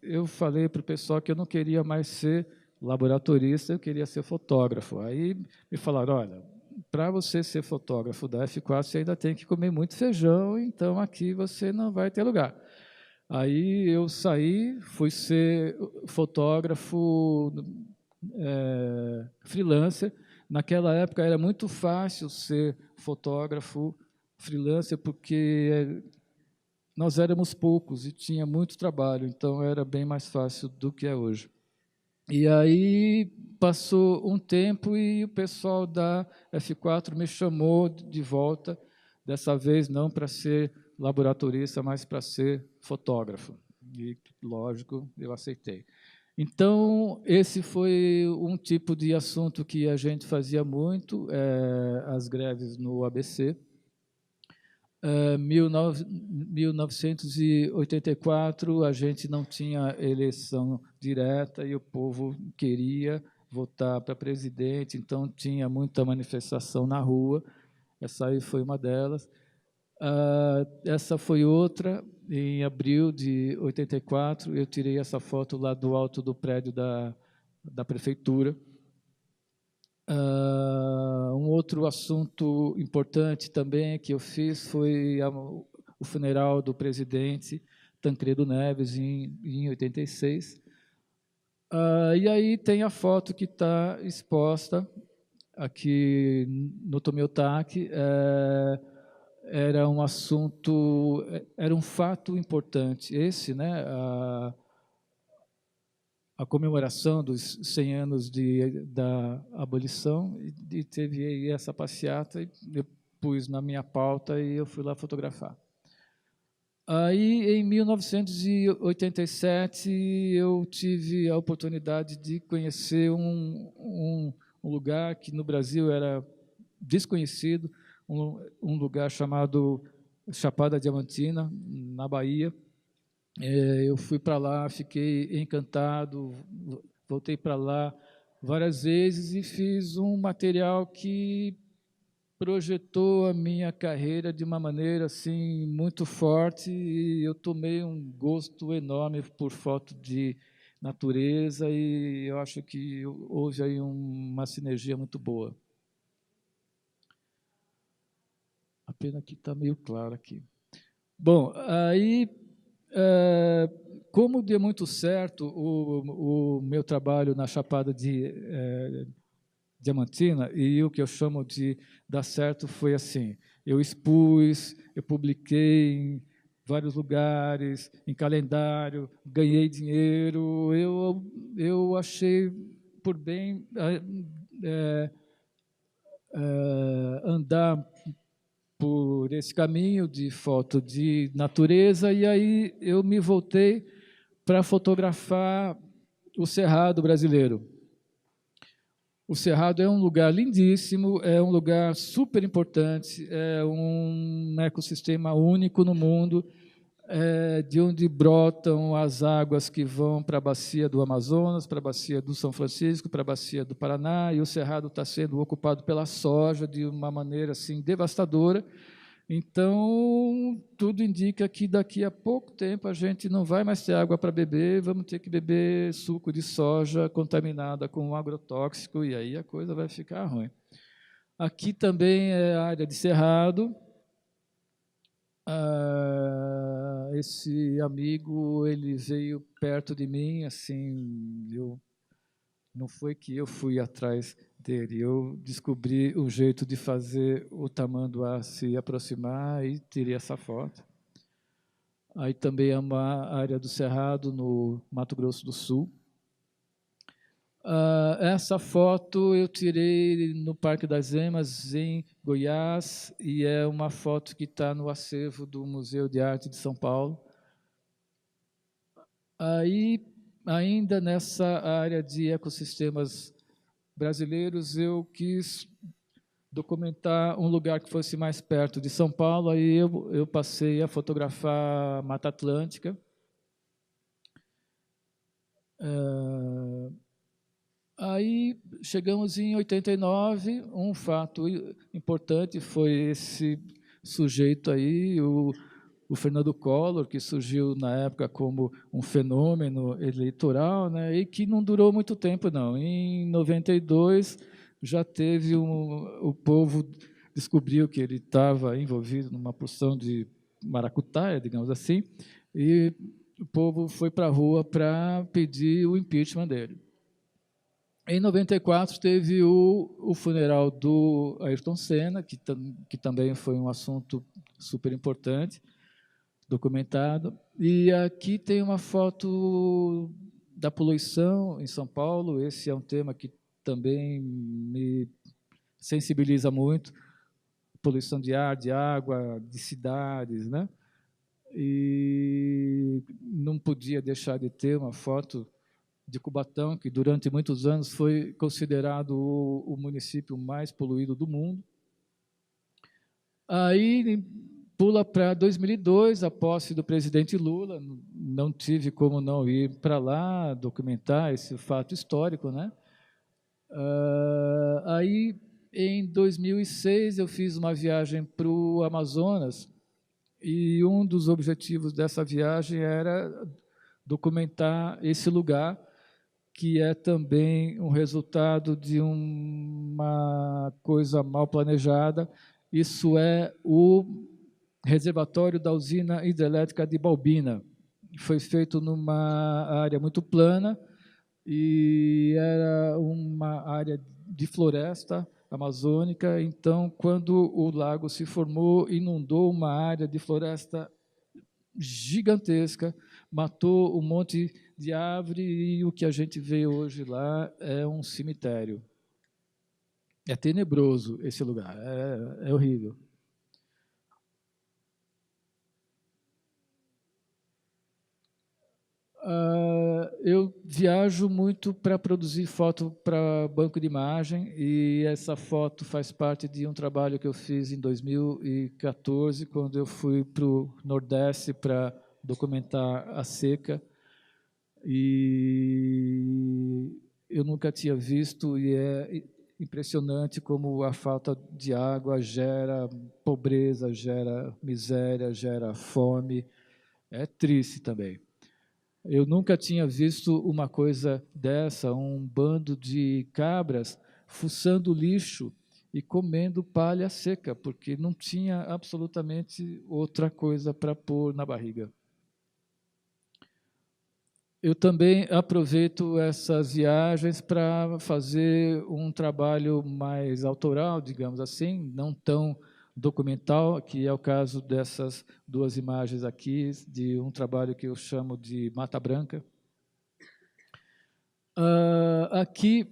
eu falei para o pessoal que eu não queria mais ser laboratorista, eu queria ser fotógrafo. Aí me falaram, olha, para você ser fotógrafo da F4, você ainda tem que comer muito feijão, então aqui você não vai ter lugar. Aí eu saí, fui ser fotógrafo freelancer. Naquela época era muito fácil ser fotógrafo freelancer, porque nós éramos poucos e tinha muito trabalho, então era bem mais fácil do que é hoje. E aí passou um tempo e o pessoal da F4 me chamou de volta, dessa vez não para ser laboratorista, mas para ser fotógrafo. E, lógico, eu aceitei. Então, esse foi um tipo de assunto que a gente fazia muito, as greves no ABC. 1984, a gente não tinha eleição direta e o povo queria votar para presidente, então tinha muita manifestação na rua. Essa aí foi uma delas. Essa foi outra, em abril de 84, eu tirei essa foto lá do alto do prédio da prefeitura. Um outro assunto importante também que eu fiz foi o funeral do presidente Tancredo Neves, em 86. E aí tem a foto que está exposta aqui no Tomiotaki. Era um assunto, era um fato importante. Esse, né, a comemoração dos 100 anos da abolição, e teve aí essa passeata, e eu pus na minha pauta e eu fui lá fotografar. Aí, em 1987, eu tive a oportunidade de conhecer um lugar que no Brasil era desconhecido, um lugar chamado Chapada Diamantina, na Bahia. Eu fui para lá, fiquei encantado, voltei para lá várias vezes e fiz um material que projetou a minha carreira de uma maneira assim muito forte, e eu tomei um gosto enorme por foto de natureza, e eu acho que houve aí uma sinergia muito boa. A pena que está meio claro aqui. Bom, aí, como deu muito certo o meu trabalho na Chapada Diamantina, e o que eu chamo de dar certo foi assim, eu expus, eu publiquei em vários lugares, em calendário, ganhei dinheiro, eu achei por bem andar por esse caminho de foto de natureza, e aí eu me voltei para fotografar o Cerrado brasileiro. O Cerrado é um lugar lindíssimo, é um lugar super importante, é um ecossistema único no mundo, de onde brotam as águas que vão para a bacia do Amazonas, para a bacia do São Francisco, para a bacia do Paraná, e o Cerrado está sendo ocupado pela soja de uma maneira assim devastadora, Então, tudo indica que daqui a pouco tempo a gente não vai mais ter água para beber, vamos ter que beber suco de soja contaminada com um agrotóxico, e aí a coisa vai ficar ruim. Aqui também é a área de cerrado. Esse amigo, ele veio perto de mim, assim, não foi que eu fui atrás dele, eu descobri o jeito de fazer o tamanduá se aproximar e tirei essa foto. Aí também é uma área do Cerrado, no Mato Grosso do Sul. Essa foto eu tirei no Parque das Emas, em Goiás, e é uma foto que está no acervo do Museu de Arte de São Paulo. Aí, ainda nessa área de ecossistemas brasileiros, eu quis documentar um lugar que fosse mais perto de São Paulo, aí eu passei a fotografar a Mata Atlântica. Aí chegamos em 89, um fato importante foi esse sujeito aí, o Fernando Collor, que surgiu na época como um fenômeno eleitoral, né, e que não durou muito tempo, não. Em 92, já teve o povo descobriu que ele estava envolvido numa porção de maracutaia, digamos assim, e o povo foi para a rua para pedir o impeachment dele. Em 94, teve o funeral do Ayrton Senna, que também foi um assunto super importante, documentado. E aqui tem uma foto da poluição em São Paulo. Esse é um tema que também me sensibiliza muito. Poluição de ar, de água, de cidades, né? E não podia deixar de ter uma foto de Cubatão, que durante muitos anos foi considerado o município mais poluído do mundo. Aí pula para 2002, a posse do presidente Lula, não tive como não ir para lá documentar esse fato histórico, né? Aí, em 2006, eu fiz uma viagem para o Amazonas, e um dos objetivos dessa viagem era documentar esse lugar, que é também um resultado de uma coisa mal planejada. Isso é o reservatório da usina hidrelétrica de Balbina. Foi feito numa área muito plana e era uma área de floresta amazônica. Então, quando o lago se formou, inundou uma área de floresta gigantesca, matou um monte de árvore, e o que a gente vê hoje lá é um cemitério. É tenebroso esse lugar, é horrível. Eu viajo muito para produzir foto para banco de imagem, e essa foto faz parte de um trabalho que eu fiz em 2014, quando eu fui para o Nordeste para documentar a seca. E eu nunca tinha visto, e é impressionante como a falta de água gera pobreza, gera miséria, gera fome. É triste também. Eu nunca tinha visto uma coisa dessa, um bando de cabras fuçando lixo e comendo palha seca, porque não tinha absolutamente outra coisa para pôr na barriga. Eu também aproveito essas viagens para fazer um trabalho mais autoral, digamos assim, não tão documental, que é o caso dessas duas imagens aqui, de um trabalho que eu chamo de Mata Branca. Aqui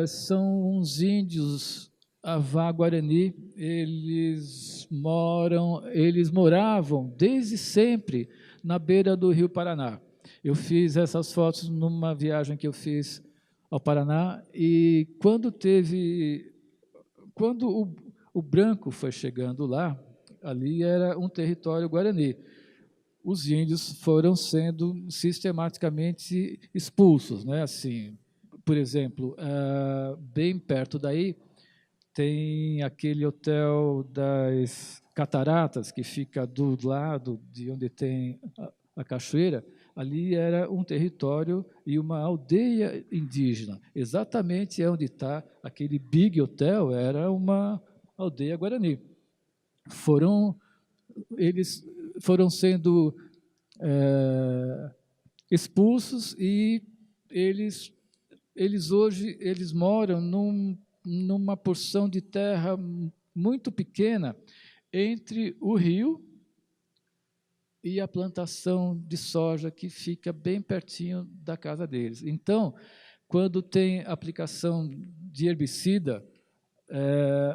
são uns índios Avá-Guarani, eles moravam desde sempre na beira do Rio Paraná. Eu fiz essas fotos numa viagem que eu fiz ao Paraná, e quando o branco foi chegando lá, ali era um território guarani. Os índios foram sendo sistematicamente expulsos, né? Assim, por exemplo, bem perto daí tem aquele hotel das Cataratas, que fica do lado de onde tem a cachoeira. Ali era um território e uma aldeia indígena. Exatamente onde está aquele Big Hotel, era uma aldeia guarani. Eles foram sendo expulsos e eles hoje moram numa porção de terra muito pequena entre o rio e a plantação de soja que fica bem pertinho da casa deles. Então, quando tem aplicação de herbicida,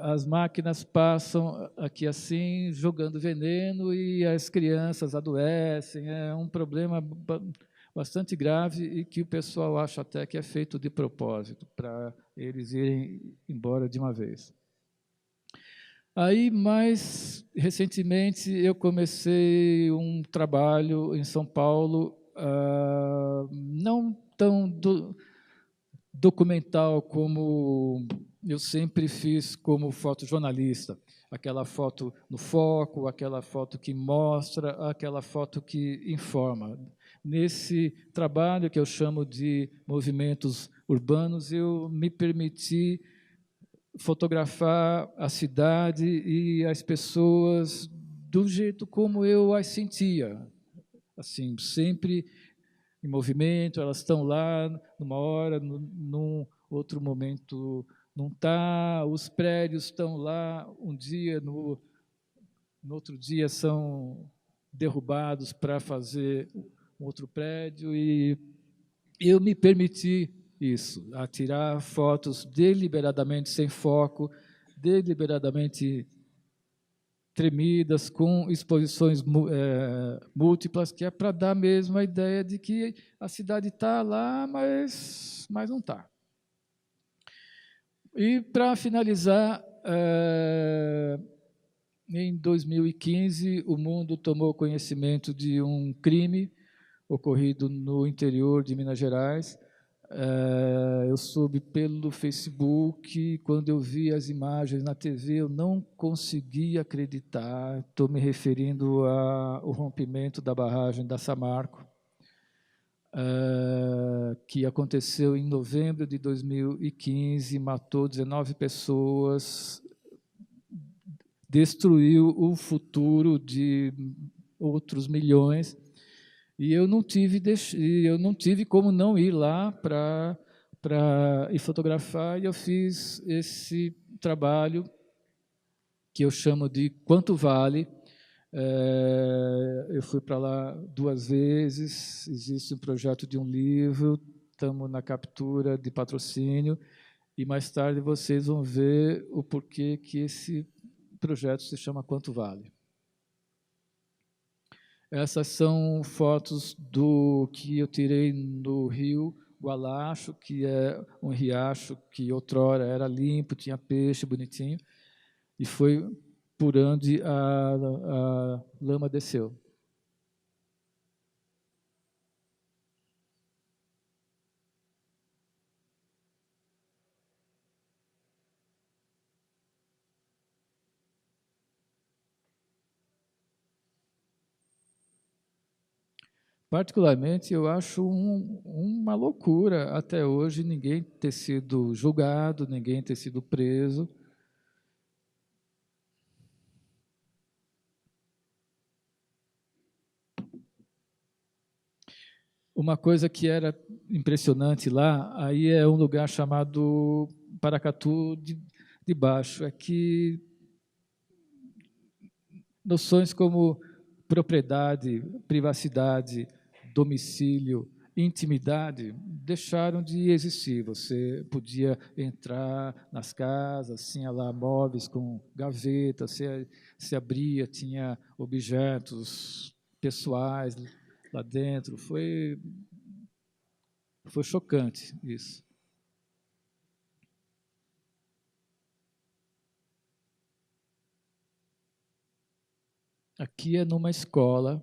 as máquinas passam aqui assim, jogando veneno, e as crianças adoecem. É um problema bastante grave e que o pessoal acha até que é feito de propósito, para eles irem embora de uma vez. Aí, mais recentemente, eu comecei um trabalho em São Paulo, não tão documental como eu sempre fiz como fotojornalista. Aquela foto no foco, aquela foto que mostra, aquela foto que informa. Nesse trabalho que eu chamo de movimentos urbanos, eu me permiti fotografar a cidade e as pessoas do jeito como eu as sentia, assim, sempre em movimento. Elas estão lá numa hora, num outro momento não está. Os prédios estão lá um dia, no outro dia são derrubados para fazer um outro prédio, e eu me permiti isso, a tirar fotos deliberadamente sem foco, deliberadamente tremidas, com exposições múltiplas, que é para dar mesmo a ideia de que a cidade está lá, mas não está. E, para finalizar, em 2015, o mundo tomou conhecimento de um crime ocorrido no interior de Minas Gerais. Eu soube pelo Facebook. Quando eu vi as imagens na TV, eu não conseguia acreditar. Estou me referindo ao rompimento da barragem da Samarco, que aconteceu em novembro de 2015, matou 19 pessoas, destruiu o futuro de outros milhões. E eu não tive como não ir lá para ir fotografar, e eu fiz esse trabalho que eu chamo de Quanto Vale. Eu fui para lá 2 vezes, existe um projeto de um livro, estamos na captura de patrocínio, e mais tarde vocês vão ver o porquê que esse projeto se chama Quanto Vale. Essas são fotos que eu tirei no rio Gualacho, que é um riacho que outrora era limpo, tinha peixe bonitinho, e foi por onde a lama desceu. Particularmente, eu acho uma loucura até hoje ninguém ter sido julgado, ninguém ter sido preso. Uma coisa que era impressionante lá, aí é um lugar chamado Paracatu de Baixo, é que noções como propriedade, privacidade, domicílio, intimidade deixaram de existir. Você podia entrar nas casas, tinha lá móveis com gavetas, se abria, tinha objetos pessoais lá dentro. Foi chocante isso. Aqui é numa escola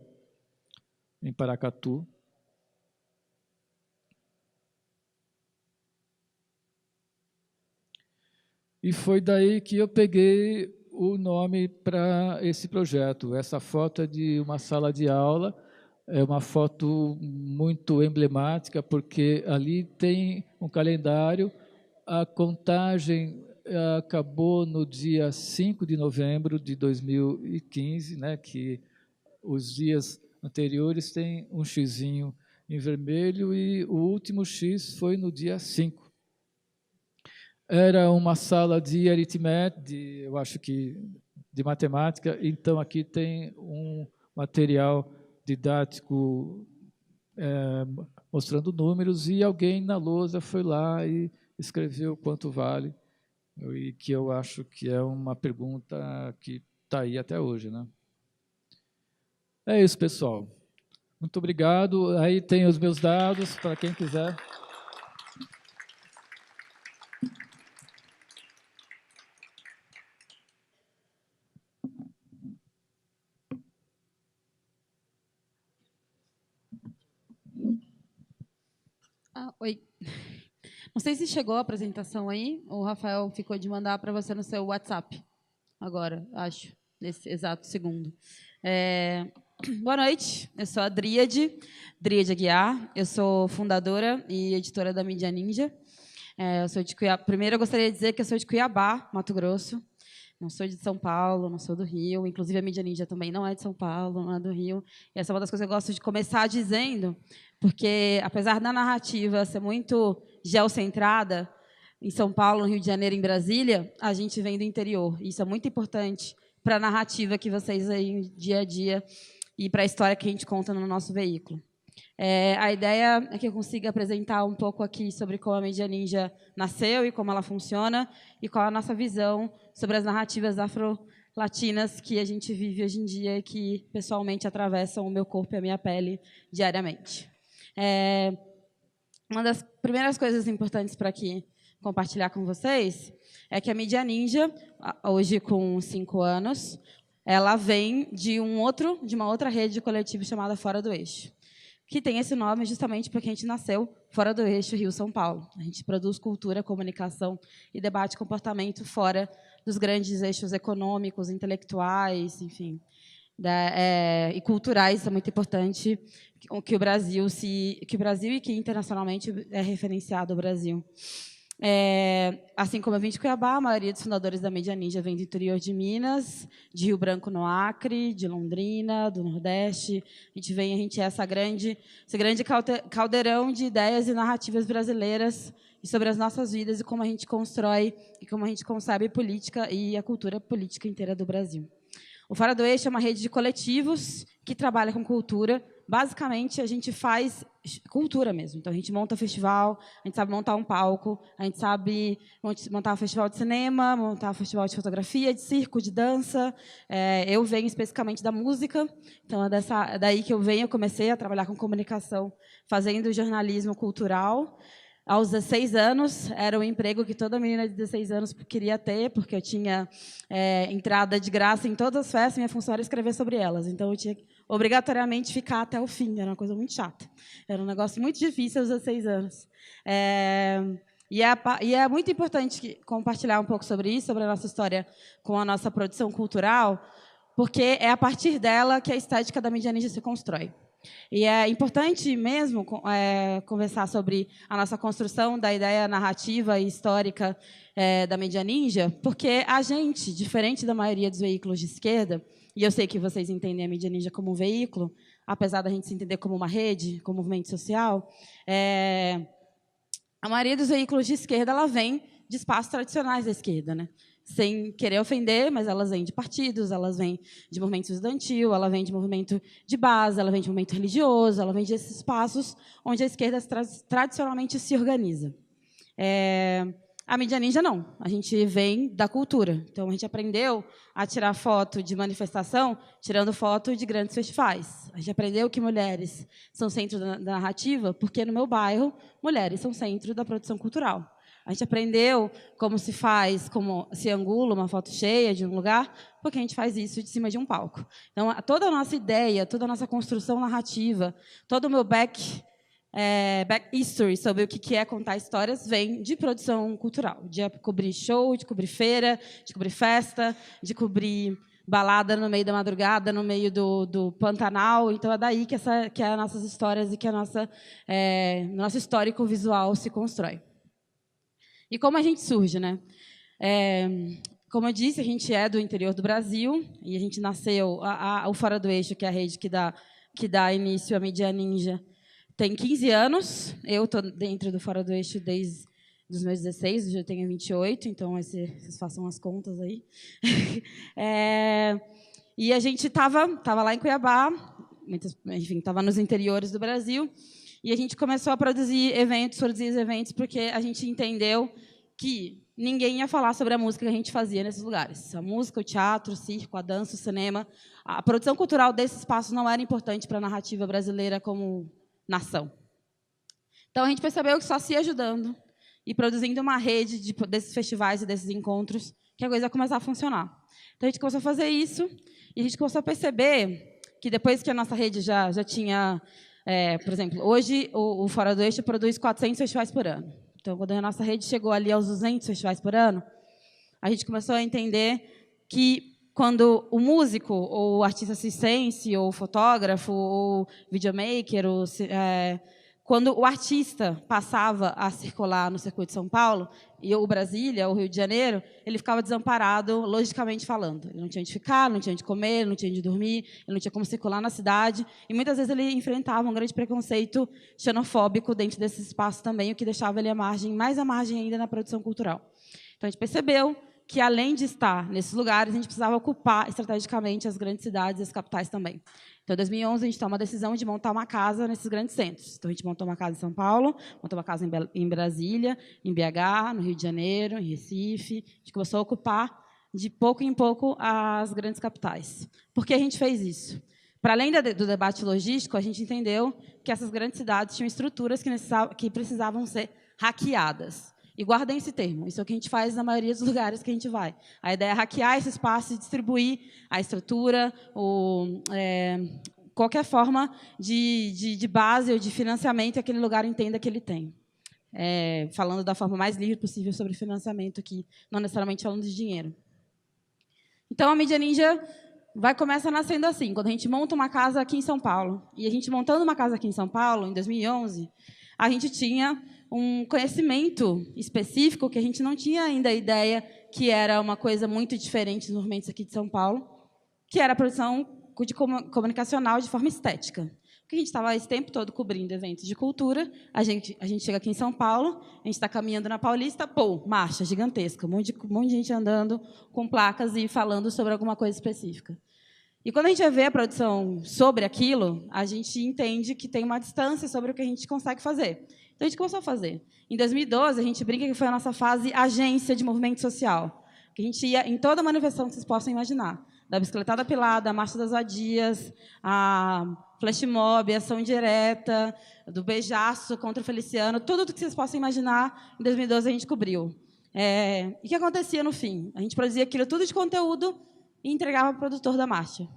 em Paracatu. E foi daí que eu peguei o nome para esse projeto. Essa foto é de uma sala de aula, é uma foto muito emblemática, porque ali tem um calendário, a contagem acabou no dia 5 de novembro de 2015, né, que os dias anteriores têm um xizinho em vermelho, e o último X foi no dia 5. Era uma sala de aritmética, eu acho que de matemática, então aqui tem um material didático mostrando números, e alguém na lousa foi lá e escreveu quanto vale, e que eu acho que é uma pergunta que está aí até hoje, né? É isso, pessoal. Muito obrigado. Aí tem os meus dados, para quem quiser. Oi. Não sei se chegou a apresentação aí. O Rafael ficou de mandar para você no seu WhatsApp. Agora, acho, nesse exato segundo. Boa noite, eu sou a Dríade Aguiar. Eu sou fundadora e editora da Mídia Ninja. Eu sou de Cuiabá. Primeiro, eu gostaria de dizer que eu sou de Cuiabá, Mato Grosso. Não sou de São Paulo, não sou do Rio. Inclusive, a Mídia Ninja também não é de São Paulo, não é do Rio. E essa é uma das coisas que eu gosto de começar dizendo, porque, apesar da narrativa ser muito geocentrada, em São Paulo, no Rio de Janeiro, em Brasília, a gente vem do interior. Isso é muito importante para a narrativa que vocês aí, dia a dia, e para a história que a gente conta no nosso veículo. A ideia é que eu consiga apresentar um pouco aqui sobre como a Mídia Ninja nasceu e como ela funciona, e qual é a nossa visão sobre as narrativas afro-latinas que a gente vive hoje em dia e que, pessoalmente, atravessam o meu corpo e a minha pele diariamente. Uma das primeiras coisas importantes para aqui compartilhar com vocês é que a Mídia Ninja, hoje com 5 anos, ela vem de uma outra rede de coletivo chamada Fora do Eixo, que tem esse nome justamente porque a gente nasceu fora do eixo Rio-São Paulo. A gente produz cultura, comunicação e debate comportamento fora dos grandes eixos econômicos, intelectuais, enfim, e culturais. É muito importante que o Brasil e que internacionalmente é referenciado o Brasil. Assim como eu vim de Cuiabá, a maioria dos fundadores da Mídia Ninja vem do interior de Minas, de Rio Branco, no Acre, de Londrina, do Nordeste. A gente é esse grande caldeirão de ideias e narrativas brasileiras e sobre as nossas vidas e como a gente constrói e como a gente concebe política e a cultura política inteira do Brasil. O Fora do Eixo é uma rede de coletivos que trabalha com cultura. Basicamente, a gente faz cultura mesmo. Então, a gente monta festival, a gente sabe montar um palco, a gente sabe montar um festival de cinema, montar um festival de fotografia, de circo, de dança. Eu venho especificamente da música, então é daí que eu venho. Eu comecei a trabalhar com comunicação, fazendo jornalismo cultural. Aos 16 anos, era um emprego que toda menina de 16 anos queria ter, porque eu tinha entrada de graça em todas as festas, minha função era escrever sobre elas. Então, eu tinha que, obrigatoriamente, ficar até o fim. Era uma coisa muito chata. Era um negócio muito difícil aos 16 anos. E é muito importante compartilhar um pouco sobre isso, sobre a nossa história com a nossa produção cultural, porque é a partir dela que a estética da Mídia Ninja se constrói. E é importante mesmo conversar sobre a nossa construção da ideia narrativa e histórica da Mídia Ninja, porque a gente, diferente da maioria dos veículos de esquerda, e eu sei que vocês entendem a Mídia Ninja como um veículo, apesar da gente se entender como uma rede, como um movimento social, a maioria dos veículos de esquerda ela vem de espaços tradicionais da esquerda, né? Sem querer ofender, mas elas vêm de partidos, elas vêm de movimento estudantil, ela vem de movimento de base, ela vem de movimento religioso, ela vem desses espaços onde a esquerda tradicionalmente se organiza. A Mídia Ninja não, a gente vem da cultura. Então, a gente aprendeu a tirar foto de manifestação tirando foto de grandes festivais. A gente aprendeu que mulheres são centro da narrativa porque, no meu bairro, mulheres são centro da produção cultural. A gente aprendeu como se faz, como se angula uma foto cheia de um lugar, porque a gente faz isso de cima de um palco. Então, toda a nossa ideia, toda a nossa construção narrativa, todo o meu back history sobre o que é contar histórias vem de produção cultural, de cobrir show, de cobrir feira, de cobrir festa, de cobrir balada no meio da madrugada, no meio do Pantanal. Então, é daí que as nossas histórias e que nosso histórico visual se constrói. E como a gente surge, né? Como eu disse, a gente é do interior do Brasil e a gente nasceu... o Fora do Eixo, que é a rede que dá início à Mídia Ninja, tem 15 anos. Eu estou dentro do Fora do Eixo desde os meus 16, hoje eu tenho 28, então vocês façam as contas aí. E a gente estava lá em Cuiabá, enfim, estava nos interiores do Brasil, e a gente começou a produzir eventos, porque a gente entendeu que ninguém ia falar sobre a música que a gente fazia nesses lugares. A música, o teatro, o circo, a dança, o cinema. A produção cultural desses espaços não era importante para a narrativa brasileira como nação. Então, a gente percebeu que só se ajudando e produzindo uma rede desses festivais e desses encontros que a coisa ia começar a funcionar. Então, a gente começou a fazer isso e a gente começou a perceber que, depois que a nossa rede já tinha... por exemplo, hoje, o Fora do Eixo produz 400 festivais por ano. Então, quando a nossa rede chegou ali aos 200 festivais por ano, a gente começou a entender que, quando o músico, ou o artista circense, ou o fotógrafo, ou o videomaker, quando o artista passava a circular no circuito de São Paulo, e o Brasília, ou o Rio de Janeiro, ele ficava desamparado, logicamente falando. Ele não tinha onde ficar, não tinha onde comer, não tinha onde dormir, ele não tinha como circular na cidade, e muitas vezes ele enfrentava um grande preconceito xenofóbico dentro desse espaço também, o que deixava ele mais à margem ainda na produção cultural. Então, a gente percebeu que, além de estar nesses lugares, a gente precisava ocupar estrategicamente as grandes cidades e as capitais também. Então, em 2011, a gente toma a decisão de montar uma casa nesses grandes centros. Então, a gente montou uma casa em São Paulo, montou uma casa em Brasília, em BH, no Rio de Janeiro, em Recife. A gente começou a ocupar, de pouco em pouco, as grandes capitais. Por que a gente fez isso? Para além do debate logístico, a gente entendeu que essas grandes cidades tinham estruturas que precisavam ser hackeadas. E guardem esse termo, isso é o que a gente faz na maioria dos lugares que a gente vai. A ideia é hackear esse espaço e distribuir a estrutura, qualquer forma de base ou de financiamento que aquele lugar entenda que ele tem. Falando da forma mais livre possível sobre financiamento aqui, não necessariamente falando de dinheiro. Então, a Mídia Ninja começa nascendo assim, quando a gente monta uma casa aqui em São Paulo. E a gente montando uma casa aqui em São Paulo, em 2011, a gente tinha um conhecimento específico que a gente não tinha ainda a ideia que era uma coisa muito diferente dos movimentos aqui de São Paulo, que era a produção comunicacional de forma estética. Porque a gente estava esse tempo todo cobrindo eventos de cultura, a gente chega aqui em São Paulo, a gente está caminhando na Paulista, marcha gigantesca, um monte de gente andando com placas e falando sobre alguma coisa específica. E, quando a gente vê a produção sobre aquilo, a gente entende que tem uma distância sobre o que a gente consegue fazer. Então, a gente começou a fazer. Em 2012, a gente brinca que foi a nossa fase agência de movimento social, que a gente ia em toda manifestação que vocês possam imaginar, da bicicletada pilada, a Marcha das Vadias, a flash mob, a ação direta, do beijaço contra o Feliciano, tudo o que vocês possam imaginar, em 2012 a gente cobriu. E o que acontecia no fim? A gente produzia aquilo tudo de conteúdo e entregava para o produtor da marcha.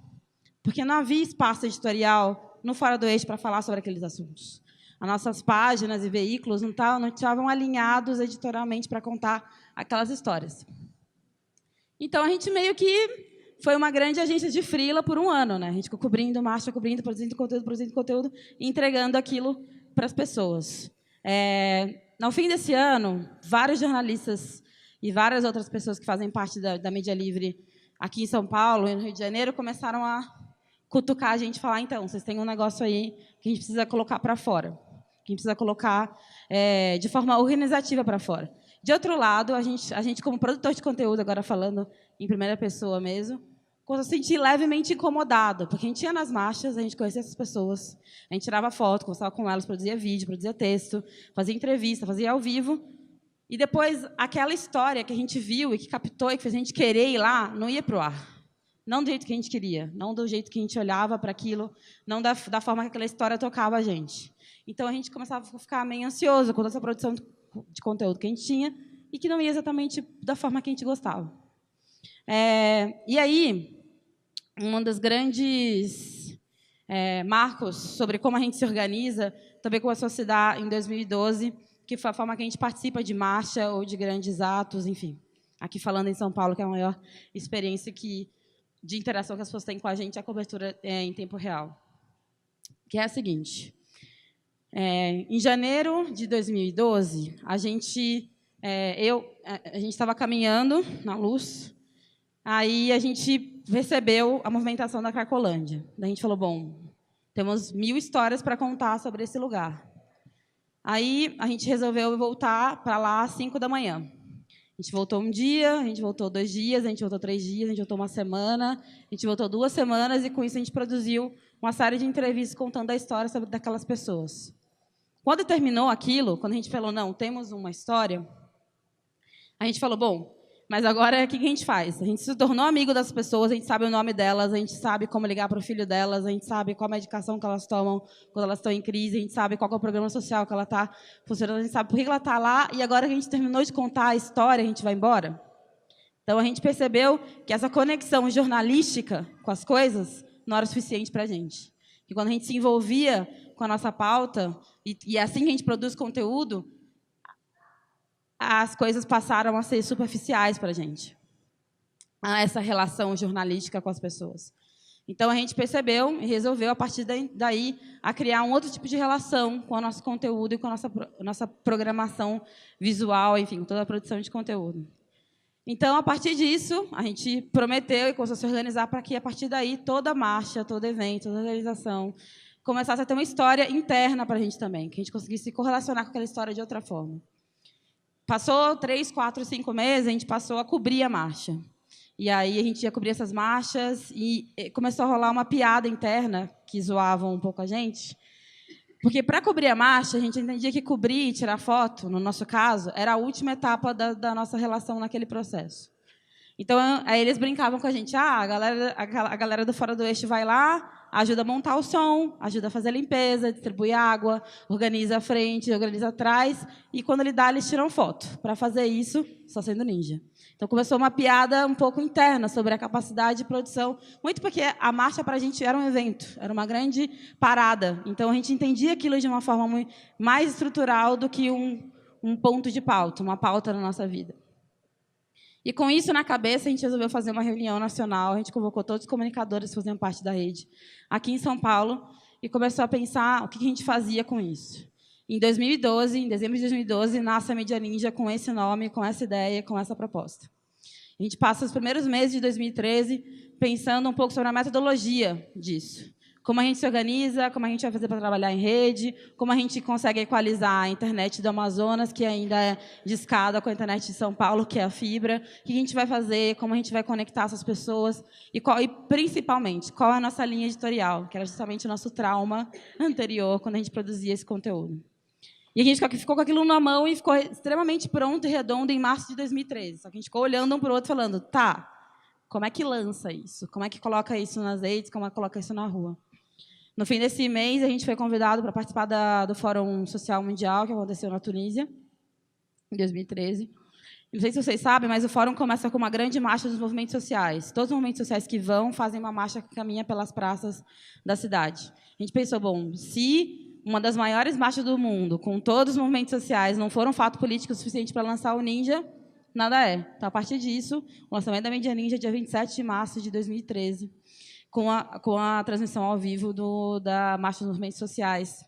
Porque não havia espaço editorial no Fora do Eixo para falar sobre aqueles assuntos. As nossas páginas e veículos não estavam alinhados editorialmente para contar aquelas histórias. Então, a gente meio que foi uma grande agência de freela por um ano, né? A gente ficou cobrindo marcha, produzindo conteúdo e entregando aquilo para as pessoas. No fim desse ano, vários jornalistas e várias outras pessoas que fazem parte da mídia livre aqui em São Paulo e no Rio de Janeiro começaram a cutucar a gente e falar: então, vocês têm um negócio aí que a gente precisa colocar para fora, que a gente precisa colocar de forma organizativa para fora. De outro lado, a gente, como produtor de conteúdo, agora falando em primeira pessoa mesmo, começou a se sentir levemente incomodado, porque a gente ia nas marchas, a gente conhecia essas pessoas, a gente tirava foto, conversava com elas, produzia vídeo, produzia texto, fazia entrevista, fazia ao vivo, e depois aquela história que a gente viu e que captou e que fez a gente querer ir lá, não ia para o ar. Não do jeito que a gente queria, não do jeito que a gente olhava para aquilo, não da forma que aquela história tocava a gente. Então, a gente começava a ficar meio ansioso com essa produção de conteúdo que a gente tinha e que não ia exatamente da forma que a gente gostava. E aí, uma das grandes marcos sobre como a gente se organiza também começou a se dar em 2012, que foi a forma que a gente participa de marcha ou de grandes atos, enfim. Aqui falando em São Paulo, que é a maior experiência de interação que as pessoas têm com a gente, a cobertura em tempo real. Que é a seguinte. Em janeiro de 2012, a gente estava caminhando na luz, aí a gente recebeu a movimentação da Cracolândia. Daí a gente falou, bom, temos 1000 histórias para contar sobre esse lugar. Aí a gente resolveu voltar para lá às 5 da manhã. A gente voltou um dia, a gente voltou 2 dias, a gente voltou 3 dias, a gente voltou uma semana, a gente voltou 2 semanas, e com isso a gente produziu uma série de entrevistas contando a história daquelas pessoas. Quando terminou aquilo, quando a gente falou, não, temos uma história, a gente falou, bom, mas agora o que a gente faz? A gente se tornou amigo das pessoas, a gente sabe o nome delas, a gente sabe como ligar para o filho delas, a gente sabe qual a medicação que elas tomam quando elas estão em crise, a gente sabe qual é o programa social que ela está funcionando, a gente sabe por que ela está lá, e agora que a gente terminou de contar a história, a gente vai embora? Então, a gente percebeu que essa conexão jornalística com as coisas não era suficiente para a gente. Que quando a gente se envolvia com a nossa pauta, e é assim que a gente produz conteúdo, as coisas passaram a ser superficiais para a gente. Essa relação jornalística com as pessoas. Então, a gente percebeu e resolveu, a partir daí, a criar um outro tipo de relação com o nosso conteúdo e com a nossa programação visual, enfim, com toda a produção de conteúdo. Então, a partir disso, a gente prometeu e começou a se organizar para que, a partir daí, toda marcha, todo evento, toda organização começasse a ter uma história interna para a gente também, que a gente conseguisse se correlacionar com aquela história de outra forma. Passou 3, 4, 5 meses, a gente passou a cobrir a marcha. E aí a gente ia cobrir essas marchas e começou a rolar uma piada interna que zoava um pouco a gente. Porque, para cobrir a marcha, a gente entendia que cobrir e tirar foto, no nosso caso, era a última etapa da nossa relação naquele processo. Então, aí eles brincavam com a gente. A galera do Fora do Eixo vai lá, ajuda a montar o som, ajuda a fazer a limpeza, distribui água, organiza a frente, organiza atrás, e quando ele dá, eles tiram foto. Para fazer isso, só sendo ninja. Então, começou uma piada um pouco interna sobre a capacidade de produção, muito porque a marcha, para a gente, era um evento, era uma grande parada. Então, a gente entendia aquilo de uma forma mais estrutural do que um ponto de pauta, uma pauta na nossa vida. E, com isso na cabeça, a gente resolveu fazer uma reunião nacional, a gente convocou todos os comunicadores que faziam parte da rede, aqui em São Paulo, e começou a pensar o que a gente fazia com isso. Em 2012, em dezembro de 2012, nasce a Mídia Ninja com esse nome, com essa ideia, com essa proposta. A gente passa os primeiros meses de 2013 pensando um pouco sobre a metodologia disso. Como a gente se organiza, como a gente vai fazer para trabalhar em rede, como a gente consegue equalizar a internet do Amazonas, que ainda é de escada, com a internet de São Paulo, que é a fibra, o que a gente vai fazer, como a gente vai conectar essas pessoas, e principalmente, qual é a nossa linha editorial, que era justamente o nosso trauma anterior, quando a gente produzia esse conteúdo. E a gente ficou com aquilo na mão e ficou extremamente pronto e redondo em março de 2013. Só que a gente ficou olhando um para o outro falando, tá, como é que lança isso? Como é que coloca isso nas redes? Como é que coloca isso na rua? No fim desse mês, a gente foi convidado para participar do Fórum Social Mundial, que aconteceu na Tunísia, em 2013. Não sei se vocês sabem, mas o Fórum começa com uma grande marcha dos movimentos sociais. Todos os movimentos sociais que vão fazem uma marcha que caminha pelas praças da cidade. A gente pensou, bom, se uma das maiores marchas do mundo, com todos os movimentos sociais, não for um fato político suficiente para lançar o Ninja, nada é. Então, a partir disso, o lançamento da Mídia Ninja, dia 27 de março de 2013, com a transmissão ao vivo da Marcha dos Movimentos Sociais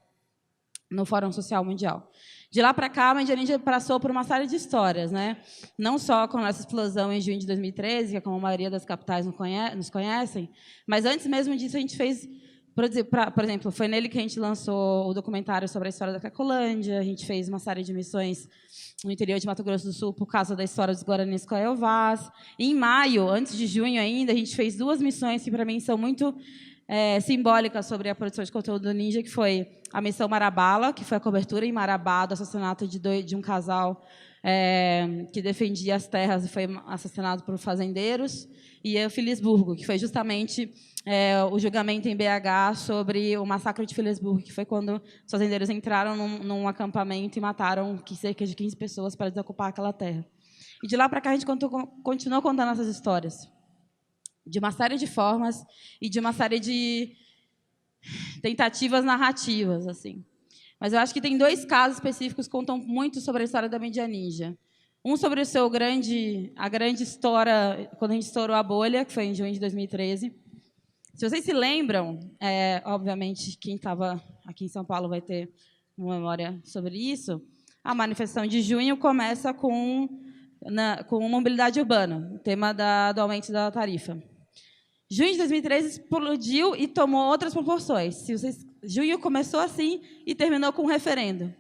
no Fórum Social Mundial. De lá para cá, a Mídia Ninja passou por uma série de histórias, né? Não só com essa explosão em junho de 2013, que é como a maioria das capitais nos conhecem, mas antes mesmo disso, a gente fez... Por exemplo, foi nele que a gente lançou o documentário sobre a história da Cracolândia, a gente fez uma série de missões no interior de Mato Grosso do Sul por causa da história dos Guaranis com a Elvaz. Em maio, antes de junho ainda, a gente fez 2 missões que, para mim, são muito simbólicas sobre a produção de conteúdo do Ninja, que foi a missão Marabala, que foi a cobertura em Marabá do assassinato de um casal que defendia as terras e foi assassinado por fazendeiros, e a Filisburgo, que foi justamente o julgamento em BH sobre o massacre de Filisburgo, que foi quando os fazendeiros entraram num acampamento e mataram cerca de 15 pessoas para desocupar aquela terra. E de lá para cá a gente continuou contando essas histórias, de uma série de formas e de uma série de tentativas narrativas, assim. Mas eu acho que tem 2 casos específicos que contam muito sobre a história da mídia ninja. Um sobre a grande história, quando a gente estourou a bolha, que foi em junho de 2013. Se vocês se lembram, obviamente, quem estava aqui em São Paulo vai ter uma memória sobre isso, a manifestação de junho começa com mobilidade urbana, o tema do aumento da tarifa. Junho de 2013 explodiu e tomou outras proporções. Junho começou assim e terminou com um referendo.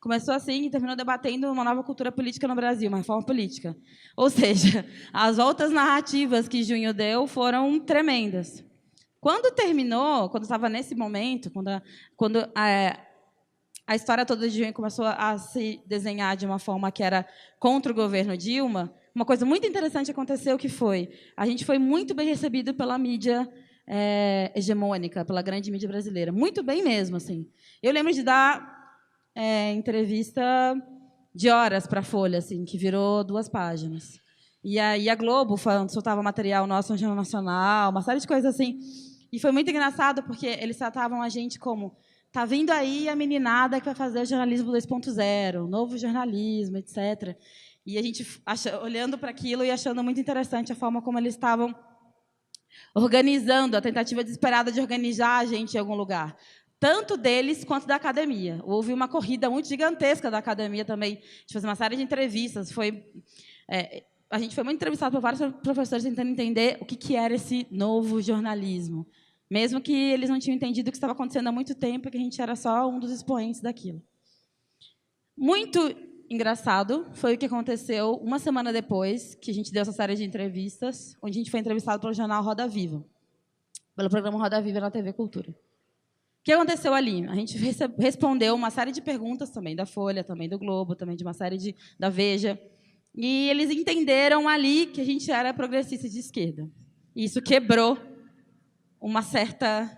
Começou assim e terminou debatendo uma nova cultura política no Brasil, uma reforma política. Ou seja, as voltas narrativas que junho deu foram tremendas. Quando terminou, quando estava nesse momento, quando a história toda de junho começou a se desenhar de uma forma que era contra o governo Dilma, uma coisa muito interessante aconteceu, que foi, a gente foi muito bem recebido pela mídia hegemônica, pela grande mídia brasileira. Muito bem mesmo, assim. Eu lembro de dar entrevista de horas para a Folha, assim, que virou 2 páginas. E aí a Globo soltava material nosso no Jornal Nacional, uma série de coisas assim. E foi muito engraçado, porque eles tratavam a gente como: tá vindo aí a meninada que vai fazer o jornalismo 2.0, novo jornalismo, etc. E a gente olhando para aquilo e achando muito interessante a forma como eles estavam organizando, a tentativa desesperada de organizar a gente em algum lugar. Tanto deles quanto da academia. Houve uma corrida muito gigantesca da academia também, de fazer uma série de entrevistas. A gente foi muito entrevistado por vários professores tentando entender o que era esse novo jornalismo, mesmo que eles não tinham entendido o que estava acontecendo há muito tempo, que a gente era só um dos expoentes daquilo. Muito engraçado foi o que aconteceu uma semana depois que a gente deu essa série de entrevistas, onde a gente foi entrevistado pelo jornal Roda Viva, pelo programa Roda Viva na TV Cultura. O que aconteceu ali? A gente respondeu uma série de perguntas também da Folha, também do Globo, também de uma série da Veja, e eles entenderam ali que a gente era progressista de esquerda. E isso quebrou uma certa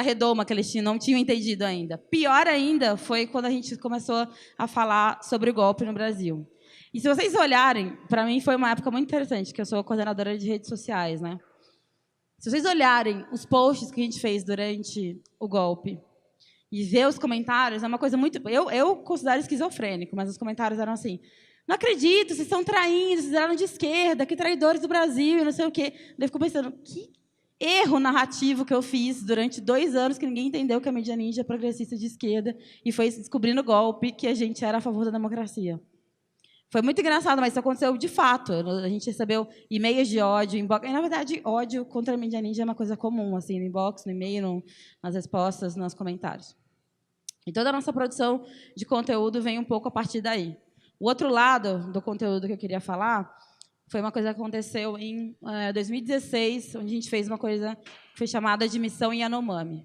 redoma que eles não tinham entendido ainda. Pior ainda foi quando a gente começou a falar sobre o golpe no Brasil. E se vocês olharem, para mim foi uma época muito interessante, que eu sou coordenadora de redes sociais, né? Se vocês olharem os posts que a gente fez durante o golpe e ver os comentários, é uma coisa muito... Eu considero esquizofrênico, mas os comentários eram assim: não acredito, vocês estão traindo, vocês eram de esquerda, que traidores do Brasil, e não sei o quê. Daí eu fico pensando, que erro narrativo que eu fiz durante 2 anos que ninguém entendeu que a mídia ninja é progressista de esquerda e foi descobrindo o golpe que a gente era a favor da democracia. Foi muito engraçado, mas isso aconteceu de fato. A gente recebeu e-mails de ódio, inbox. E, na verdade, ódio contra a mídia ninja é uma coisa comum, assim, no inbox, no e-mail, nas respostas, nos comentários. E toda a nossa produção de conteúdo vem um pouco a partir daí. O outro lado do conteúdo que eu queria falar foi uma coisa que aconteceu em 2016, onde a gente fez uma coisa que foi chamada de Missão Yanomami.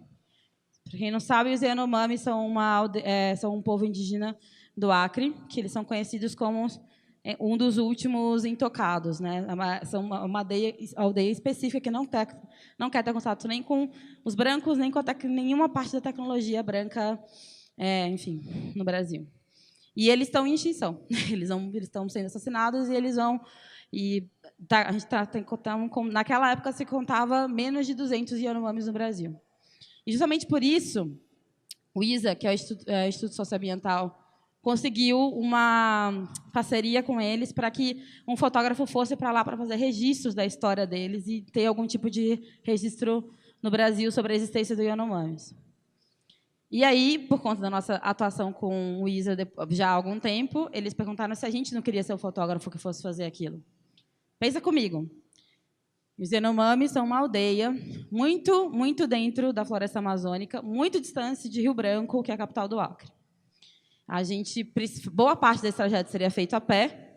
Para quem não sabe, os Yanomami são um povo indígena do Acre, que eles são conhecidos como um dos últimos intocados, né? São uma aldeia específica que não quer ter contato nem com os brancos, nem com nenhuma parte da tecnologia branca, enfim, no Brasil. E eles estão em extinção. Eles estão sendo assassinados e eles vão... a gente naquela época se contava menos de 200 Yanomamis no Brasil. E justamente por isso, o ISA, que é o Instituto Socioambiental, conseguiu uma parceria com eles para que um fotógrafo fosse para lá para fazer registros da história deles e ter algum tipo de registro no Brasil sobre a existência do Yanomamis. E aí, por conta da nossa atuação com o ISA já há algum tempo, eles perguntaram se a gente não queria ser o fotógrafo que fosse fazer aquilo. Pensa comigo. Os Yanomamis são uma aldeia muito, muito dentro da floresta amazônica, muito distante de Rio Branco, que é a capital do Acre. Boa parte desse trajeto seria feito a pé.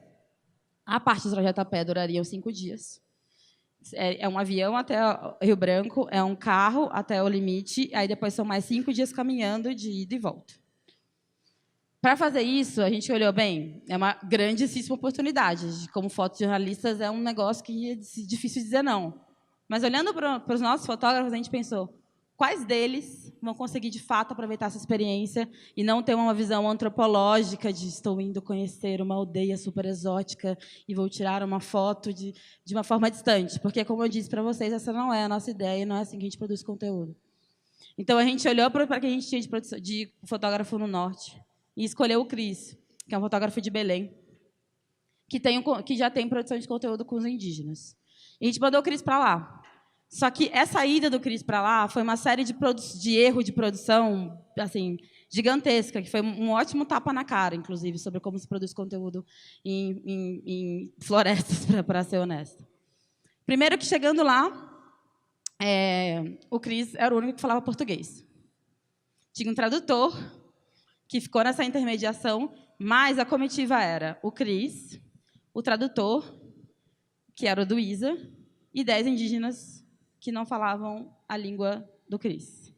A parte do trajeto a pé duraria 5 dias. É um avião até Rio Branco, é um carro até o limite, aí depois são mais 5 dias caminhando de ida e volta. Para fazer isso, a gente olhou bem, é uma grandíssima oportunidade. Como fotojornalistas, é um negócio que é difícil dizer não. Mas olhando para os nossos fotógrafos, a gente pensou, quais deles vão conseguir, de fato, aproveitar essa experiência e não ter uma visão antropológica de estou indo conhecer uma aldeia super exótica e vou tirar uma foto de uma forma distante. Porque, como eu disse para vocês, essa não é a nossa ideia e não é assim que a gente produz conteúdo. Então, a gente olhou para o que a gente tinha de fotógrafo no Norte e escolheu o Cris, que é um fotógrafo de Belém, que já tem produção de conteúdo com os indígenas. E a gente mandou o Cris para lá. Só que essa ida do Cris para lá foi uma série de erro de produção assim, gigantesca, que foi um ótimo tapa na cara, inclusive, sobre como se produz conteúdo em florestas, para ser honesta. Primeiro que, chegando lá, o Cris era o único que falava português. Tinha um tradutor que ficou nessa intermediação, mas a comitiva era o Cris, o tradutor, que era o do Isa, e 10 indígenas que não falavam a língua do Cris.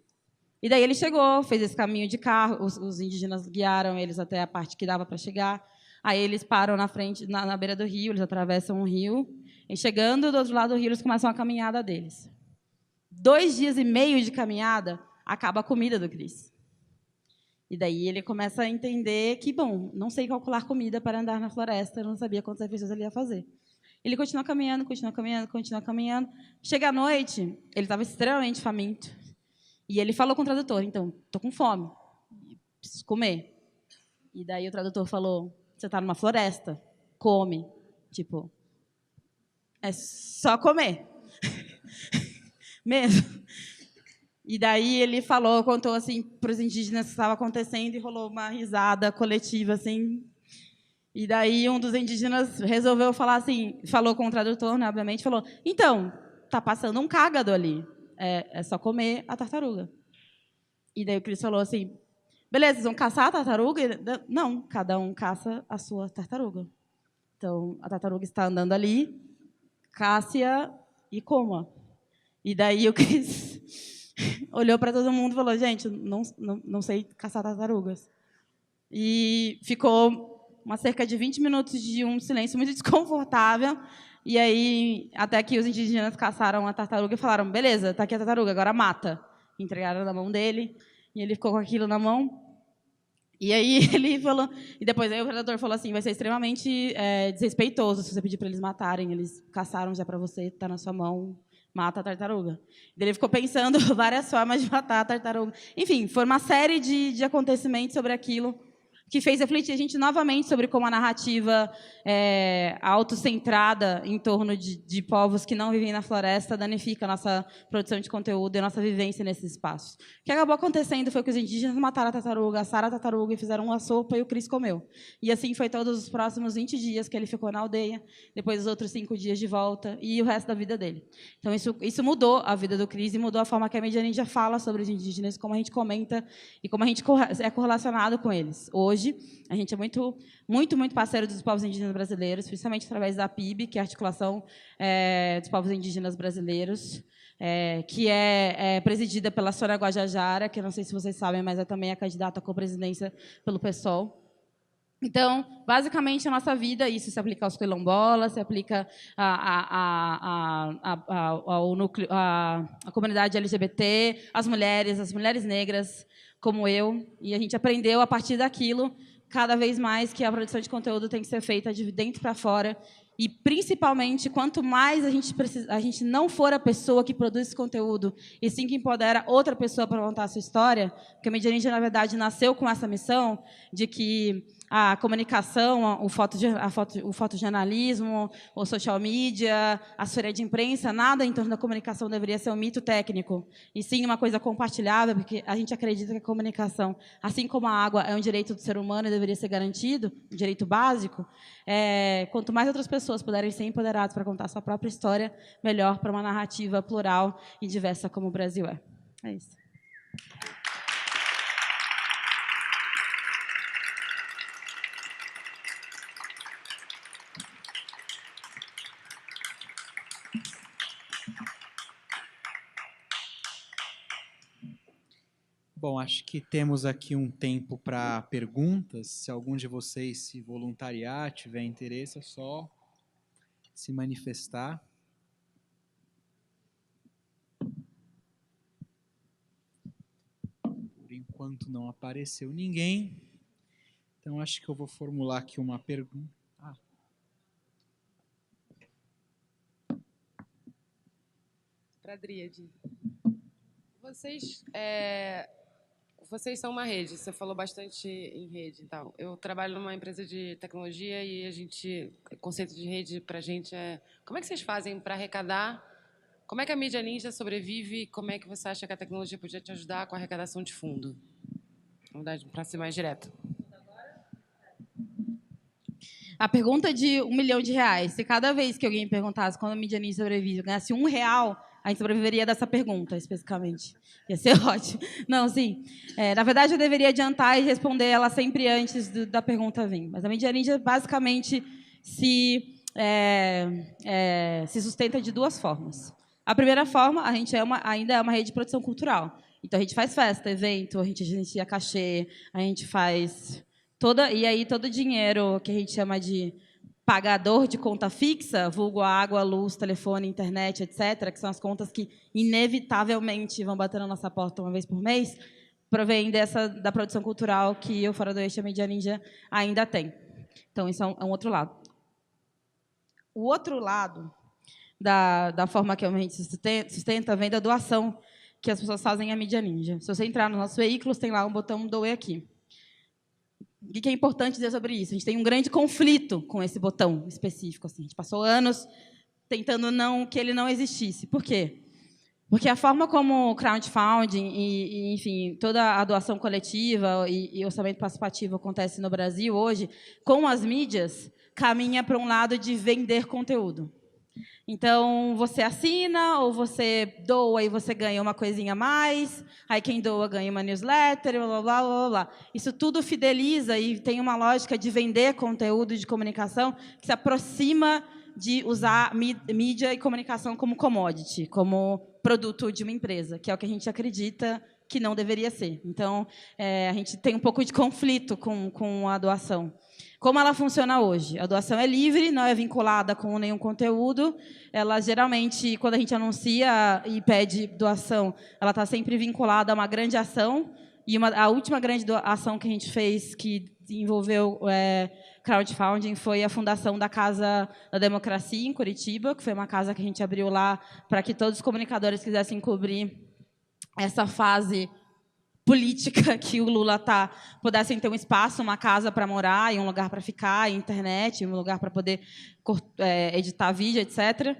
E daí ele chegou, fez esse caminho de carro, os indígenas guiaram eles até a parte que dava para chegar. Aí eles param na frente, na beira do rio, eles atravessam um rio, e chegando do outro lado do rio, eles começam a caminhada deles. 2 dias e meio de caminhada, acaba a comida do Cris. E daí ele começa a entender que, bom, não sei calcular comida para andar na floresta, eu não sabia quantas refeições ele ia fazer. Ele continua caminhando, continua caminhando, continua caminhando. Chega à noite, ele estava extremamente faminto. E ele falou com o tradutor, então, estou com fome, preciso comer. E daí o tradutor falou, você está numa floresta, come. Tipo, é só comer. Mesmo. E daí ele contou assim para os indígenas o que estava acontecendo e rolou uma risada coletiva assim. E daí um dos indígenas resolveu falar assim, falou com o tradutor, né, obviamente, falou: "Então, tá passando um cágado ali. É só comer a tartaruga." E daí o Cris falou assim: "Beleza, vocês vão caçar a tartaruga?" Não, cada um caça a sua tartaruga. Então, a tartaruga está andando ali, casse-a e coma. E daí o Cris olhou para todo mundo e falou: "Gente, não sei caçar tartarugas." E ficou cerca de 20 minutos de um silêncio muito desconfortável. E aí, até que os indígenas caçaram a tartaruga e falaram: "Beleza, está aqui a tartaruga, agora mata." Entregaram na mão dele, e ele ficou com aquilo na mão. E aí ele falou, e depois aí o tradutor falou assim: "Vai ser extremamente desrespeitoso se você pedir para eles matarem. Eles caçaram já para você, está na sua mão, mata a tartaruga." E ele ficou pensando várias formas de matar a tartaruga. Enfim, foi uma série de acontecimentos sobre aquilo que fez refletir a gente novamente sobre como a narrativa autocentrada em torno de povos que não vivem na floresta danifica a nossa produção de conteúdo e a nossa vivência nesses espaços. O que acabou acontecendo foi que os indígenas mataram a tartaruga, assaram a tartaruga e fizeram uma sopa e o Cris comeu. E assim foi todos os próximos 20 dias que ele ficou na aldeia, depois os outros 5 dias de volta e o resto da vida dele. Então, isso mudou a vida do Cris e mudou a forma que a mídia ninja fala sobre os indígenas, como a gente comenta e como a gente é correlacionado com eles. Hoje, a gente é muito, muito, muito parceiro dos povos indígenas brasileiros, principalmente através da PIB, que é a Articulação dos Povos Indígenas Brasileiros, que é presidida pela Sônia Guajajara, que eu não sei se vocês sabem, mas é também a candidata à co-presidência pelo PSOL. Então, basicamente, a nossa vida, isso se aplica aos quilombolas, se aplica ao núcleo, à comunidade LGBT, às mulheres negras, como eu, e a gente aprendeu, a partir daquilo, cada vez mais, que a produção de conteúdo tem que ser feita de dentro para fora, e, principalmente, quanto mais a gente não for a pessoa que produz esse conteúdo, e sim que empodera outra pessoa para contar a sua história, porque a Mídia Ninja, na verdade, nasceu com essa missão de que a comunicação, o fotojornalismo, o social media, a assessoria de imprensa, nada em torno da comunicação deveria ser um mito técnico, e sim uma coisa compartilhável, porque a gente acredita que a comunicação, assim como a água, é um direito do ser humano e deveria ser garantido, um direito básico. Quanto mais outras pessoas puderem ser empoderadas para contar a sua própria história, melhor para uma narrativa plural e diversa como o Brasil é. É isso. Bom, acho que temos aqui um tempo para perguntas. Se algum de vocês se voluntariar, tiver interesse, é só se manifestar. enquanto não apareceu ninguém, então acho que eu vou formular aqui uma pergunta. Para a Dríade. Vocês são uma rede, você falou bastante em rede e tal. Eu trabalho numa empresa de tecnologia e o conceito de rede para a gente é... Como é que vocês fazem para arrecadar? Como é que a mídia ninja sobrevive? Como é que você acha que a tecnologia podia te ajudar com a arrecadação de fundo? Para ser mais direto. A pergunta de R$1 milhão, se cada vez que alguém perguntasse quando a mídia ninja sobrevive, ganhasse R$1, a gente sobreviveria dessa pergunta, especificamente. Ia ser ótimo. Não, sim. Na verdade, eu deveria adiantar e responder ela sempre antes da pergunta vir. Mas a mídia ninja, basicamente, se sustenta de duas formas. A primeira forma, a gente ainda é uma rede de produção cultural. Então, a gente faz festa, evento, a gente agencia cachê, a gente faz... E aí, todo o dinheiro que a gente chama de pagador de conta fixa, vulgo água, luz, telefone, internet, etc., que são as contas que, inevitavelmente, vão bater na nossa porta uma vez por mês, provém da produção cultural que o Fora do Eixo e a Mídia Ninja ainda tem. Então, isso é um outro lado. O outro lado da forma que a gente sustenta vem da doação que as pessoas fazem à Mídia Ninja. Se você entrar nos nossos veículos, tem lá um botão Doe Aqui. O que é importante dizer sobre isso? A gente tem um grande conflito com esse botão específico. Assim. A gente passou anos tentando que ele não existisse. Por quê? Porque a forma como o crowdfunding e enfim, toda a doação coletiva e orçamento participativo acontece no Brasil hoje, com as mídias, caminha para um lado de vender conteúdo. Então, você assina ou você doa e você ganha uma coisinha a mais, aí quem doa ganha uma newsletter, blá, blá, blá, blá. Isso tudo fideliza e tem uma lógica de vender conteúdo de comunicação que se aproxima de usar mídia e comunicação como commodity, como produto de uma empresa, que é o que a gente acredita que não deveria ser. Então, a gente tem um pouco de conflito com a doação. Como ela funciona hoje? A doação é livre, não é vinculada com nenhum conteúdo. Ela, geralmente, quando a gente anuncia e pede doação, ela está sempre vinculada a uma grande ação. E a última grande ação que a gente fez, que envolveu crowdfunding, foi a fundação da Casa da Democracia, em Curitiba, que foi uma casa que a gente abriu lá para que todos os comunicadores quisessem cobrir essa fase política que o Lula pudessem ter um espaço, uma casa para morar, e um lugar para ficar, internet, um lugar para poder editar vídeo, etc.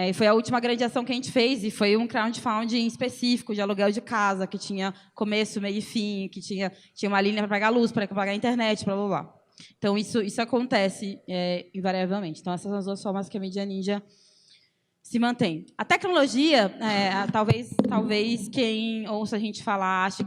E foi a última grande ação que a gente fez, e foi um crowdfunding específico de aluguel de casa, que tinha começo, meio e fim, que tinha uma linha para pagar luz, para pagar internet, blá, blá, blá. Então, isso acontece invariavelmente. Então, essas são as duas formas que a Mídia Ninja se mantém. A tecnologia, talvez quem ouça a gente falar ache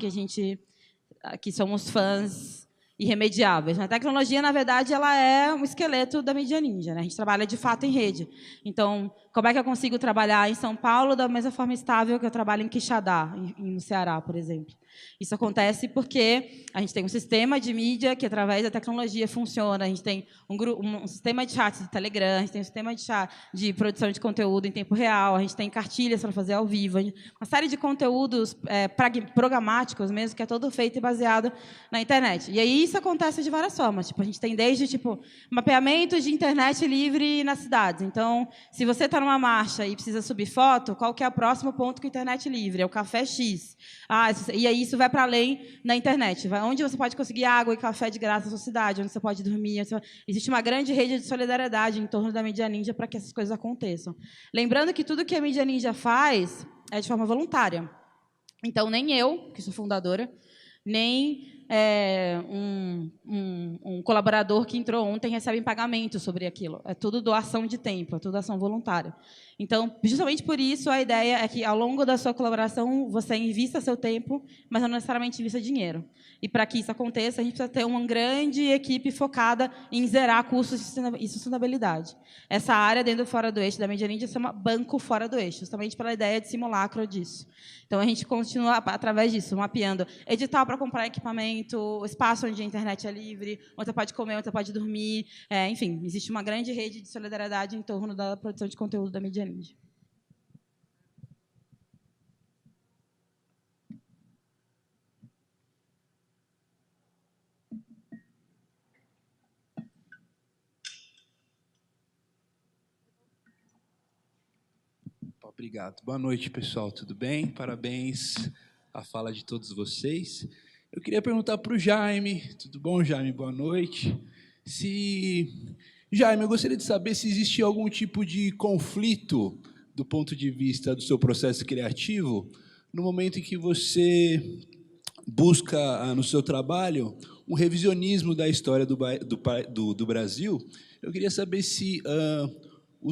que somos fãs irremediáveis. A tecnologia, na verdade, ela é um esqueleto da Mídia Ninja, né? A gente trabalha, de fato, em rede. Então, como é que eu consigo trabalhar em São Paulo da mesma forma estável que eu trabalho em Quixadá, no Ceará, por exemplo? Isso acontece porque a gente tem um sistema de mídia que, através da tecnologia, funciona. A gente tem um sistema de chat de Telegram, a gente tem um sistema de chat de produção de conteúdo em tempo real, a gente tem cartilhas para fazer ao vivo, uma série de conteúdos programáticos mesmo, que é todo feito e baseado na internet. E aí isso acontece de várias formas. A gente tem desde mapeamento de internet livre nas cidades. Então, se você está numa marcha e precisa subir foto, qual que é o próximo ponto com internet livre? É o Café X. E aí isso vai para além na internet. Onde você pode conseguir água e café de graça na sua cidade, onde você pode dormir. Existe uma grande rede de solidariedade em torno da Mídia Ninja para que essas coisas aconteçam. Lembrando que tudo que a Mídia Ninja faz é de forma voluntária. Então, nem eu, que sou fundadora, nem um colaborador que entrou ontem recebe pagamento sobre aquilo. É tudo doação de tempo, é tudo ação voluntária. Então, justamente por isso, a ideia é que, ao longo da sua colaboração, você invista seu tempo, mas não necessariamente invista dinheiro. E, para que isso aconteça, a gente precisa ter uma grande equipe focada em zerar custos e sustentabilidade. Essa área, dentro do Fora do Eixo da Mídia Ninja, se chama Banco Fora do Eixo, justamente pela ideia de simulacro disso. Então, a gente continua, através disso, mapeando edital para comprar equipamento, espaço onde a internet é livre, onde você pode comer, onde você pode dormir. Enfim, existe uma grande rede de solidariedade em torno da produção de conteúdo da Mídia Ninja. Obrigado. Boa noite, pessoal. Tudo bem? Parabéns à fala de todos vocês. Eu queria perguntar para o Jaime. Tudo bom, Jaime? Boa noite. Jaime, eu gostaria de saber se existe algum tipo de conflito do ponto de vista do seu processo criativo no momento em que você busca no seu trabalho um revisionismo da história do Brasil. Eu queria saber se o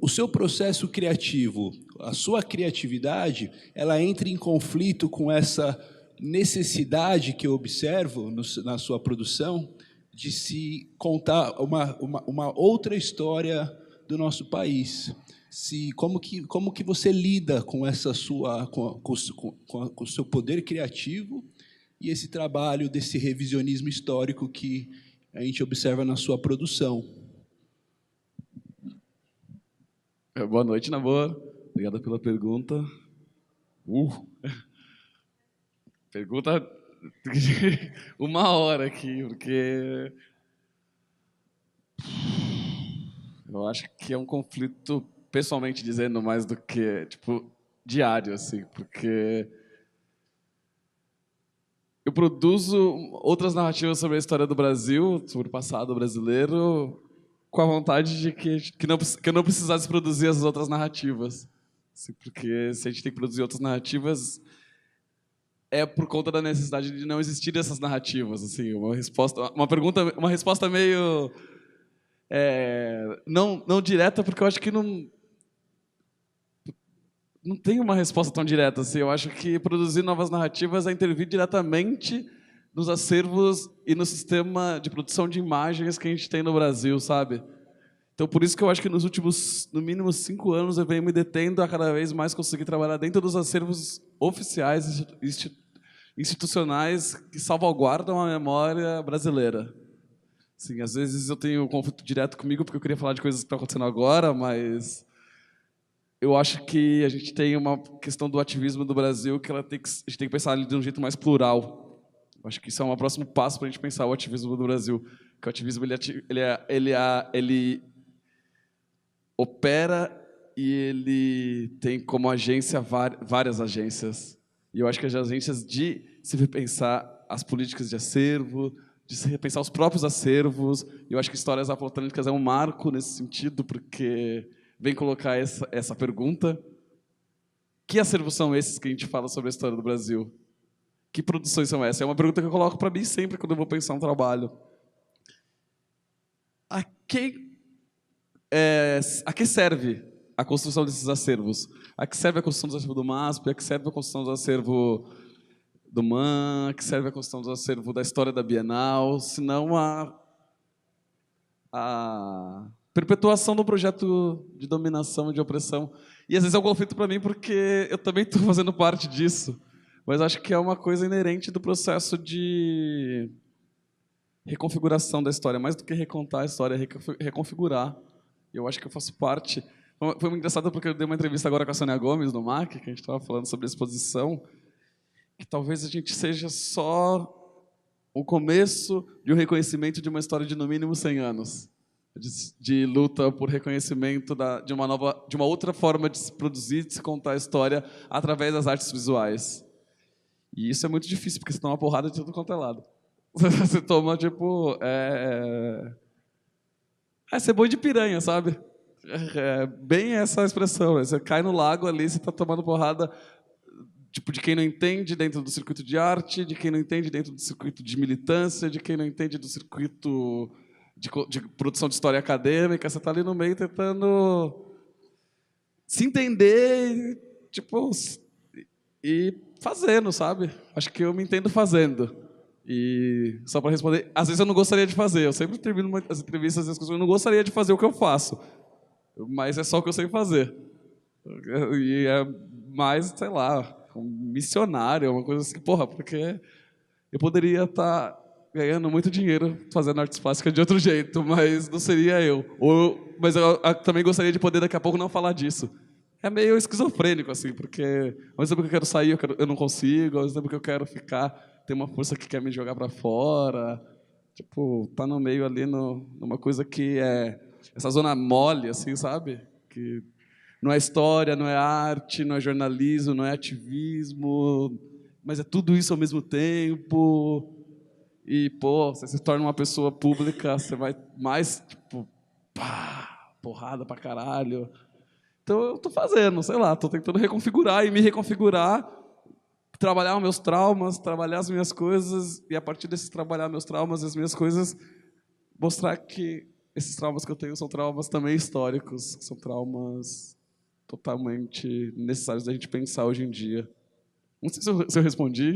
seu processo criativo, a sua criatividade, ela entra em conflito com essa necessidade que eu observo na sua produção de se contar uma outra história do nosso país. Como que você lida com essa com o seu poder criativo e esse trabalho desse revisionismo histórico que a gente observa na sua produção? Boa noite, Namor. Obrigado pela pergunta. Pergunta de 1 hora aqui, porque eu acho que é um conflito, pessoalmente dizendo, mais do que diário, assim, porque eu produzo outras narrativas sobre a história do Brasil, sobre o passado brasileiro, com a vontade de que eu não precisasse produzir as outras narrativas, assim, porque se a gente tem que produzir outras narrativas é por conta da necessidade de não existir essas narrativas, assim, uma resposta meio não direta, porque eu acho que não tem uma resposta tão direta assim. Eu acho que produzir novas narrativas é intervir diretamente nos acervos e no sistema de produção de imagens que a gente tem no Brasil, sabe? Então, por isso que eu acho que nos últimos, no mínimo, 5 anos, eu venho me detendo a cada vez mais conseguir trabalhar dentro dos acervos oficiais, institucionais, que salvaguardam a memória brasileira. Sim, às vezes eu tenho um conflito direto comigo, porque eu queria falar de coisas que estão acontecendo agora, mas eu acho que a gente tem uma questão do ativismo do Brasil que a gente tem que pensar de um jeito mais plural. Eu acho que isso é um próximo passo para a gente pensar o ativismo do Brasil. Que o ativismo ele opera e ele tem como agência várias agências. E eu acho que as agências de se repensar as políticas de acervo, de se repensar os próprios acervos. E eu acho que Histórias Afroatlânticas é um marco nesse sentido, porque vem colocar essa pergunta: que acervos são esses que a gente fala sobre a história do Brasil? Que produções são essas? É uma pergunta que eu coloco para mim sempre quando eu vou pensar um trabalho. A que serve a construção desses acervos? A que serve a construção do acervo do MASP? A que serve a construção do acervo do MAN? A que serve a construção do acervo da história da Bienal? Se não a perpetuação do projeto de dominação e de opressão. E às vezes é um conflito para mim, porque eu também estou fazendo parte disso. Mas acho que é uma coisa inerente do processo de reconfiguração da história. Mais do que recontar a história, é reconfigurar. E eu acho que eu faço parte. Foi muito engraçado porque eu dei uma entrevista agora com a Sônia Gomes, do MAC, que a gente estava falando sobre a exposição, que talvez a gente seja só o começo de um reconhecimento de uma história de, no mínimo, 100 anos. De luta por reconhecimento de uma outra forma de se produzir, de se contar a história através das artes visuais. E isso é muito difícil, porque você toma uma porrada de tudo quanto é lado. Você toma, ser boi de piranha, sabe? É bem essa expressão. Você cai no lago ali, você está tomando porrada de quem não entende dentro do circuito de arte, de quem não entende dentro do circuito de militância, de quem não entende do circuito de produção de história acadêmica. Você está ali no meio tentando se entender e fazendo, sabe? Acho que eu me entendo fazendo. E só para responder, às vezes eu não gostaria de fazer. Eu sempre termino as entrevistas e as coisas, eu não gostaria de fazer o que eu faço, mas é só o que eu sei fazer. E é mais, sei lá, um missionário, uma coisa assim, porque eu poderia estar ganhando muito dinheiro fazendo artes plásticas de outro jeito, mas não seria eu. Mas eu também gostaria de poder daqui a pouco não falar disso. É meio esquizofrênico, assim, porque ao mesmo tempo que eu quero sair, eu não consigo, ao mesmo tempo que eu quero ficar, tem uma força que quer me jogar para fora. Tá no meio ali numa coisa que é essa zona mole, assim, sabe? Que Não é história, não é arte, não é jornalismo, não é ativismo, mas é tudo isso ao mesmo tempo. E, pô, você se torna uma pessoa pública, você vai mais, tipo, pá, porrada pra caralho. Então, eu tô fazendo, sei lá, tô tentando reconfigurar e me reconfigurar, trabalhar os meus traumas, trabalhar as minhas coisas, e a partir desses trabalhar meus traumas e as minhas coisas, mostrar que esses traumas que eu tenho são traumas também históricos, são traumas totalmente necessários da gente pensar hoje em dia. Não sei se eu respondi.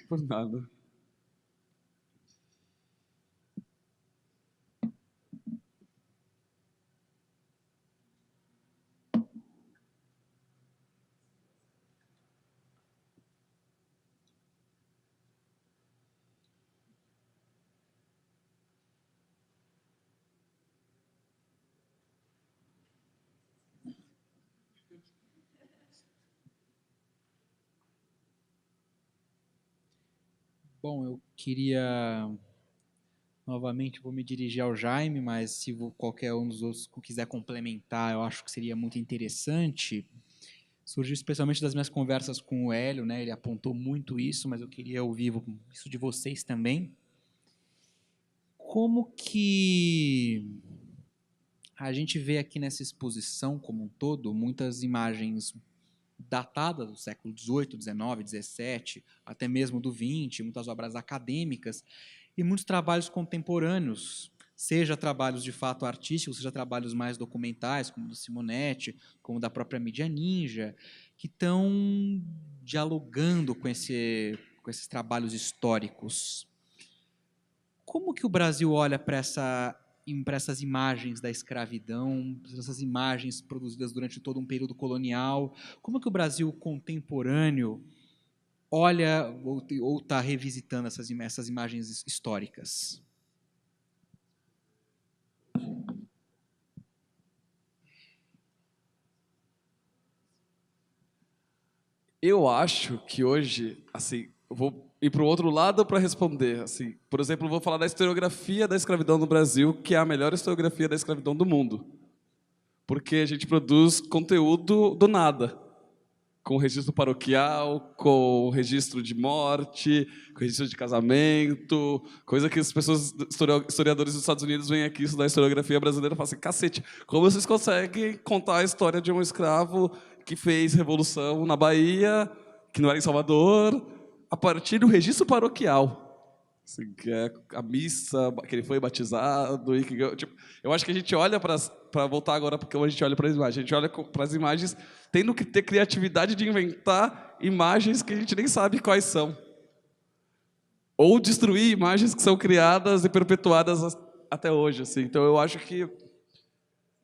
Por nada. Bom, eu queria novamente, vou me dirigir ao Jaime, mas se qualquer um dos outros quiser complementar, eu acho que seria muito interessante. Surgiu especialmente das minhas conversas com o Hélio, né? Ele apontou muito isso, mas eu queria ouvir isso de vocês também. Como que a gente vê aqui nessa exposição como um todo muitas imagens datadas do século XVIII, XIX, XVII, até mesmo do XX, muitas obras acadêmicas e muitos trabalhos contemporâneos, seja trabalhos de fato artísticos, seja trabalhos mais documentais, como do Simonetti, como da própria Mídia Ninja, que estão dialogando com esses trabalhos históricos. Como que o Brasil olha para essas imagens da escravidão, essas imagens produzidas durante todo um período colonial? Como que o Brasil contemporâneo olha ou está revisitando essas imagens históricas? Eu acho que hoje, assim, eu vou ir para o outro lado para responder. Assim, por exemplo, eu vou falar da historiografia da escravidão no Brasil, que é a melhor historiografia da escravidão do mundo. Porque a gente produz conteúdo do nada. Com registro paroquial, com registro de morte, com registro de casamento, coisa que as pessoas, historiadores dos Estados Unidos, vêm aqui estudar a historiografia brasileira e falam assim, cacete, como vocês conseguem contar a história de um escravo que fez revolução na Bahia, que não era em Salvador, a partir do registro paroquial? Assim, que é a missa, que ele foi batizado. E que, tipo, eu acho que a gente olha para voltar agora, porque a gente olha para as imagens. A gente olha para as imagens tendo que ter criatividade de inventar imagens que a gente nem sabe quais são. Ou destruir imagens que são criadas e perpetuadas até hoje. Assim. Então, eu acho que...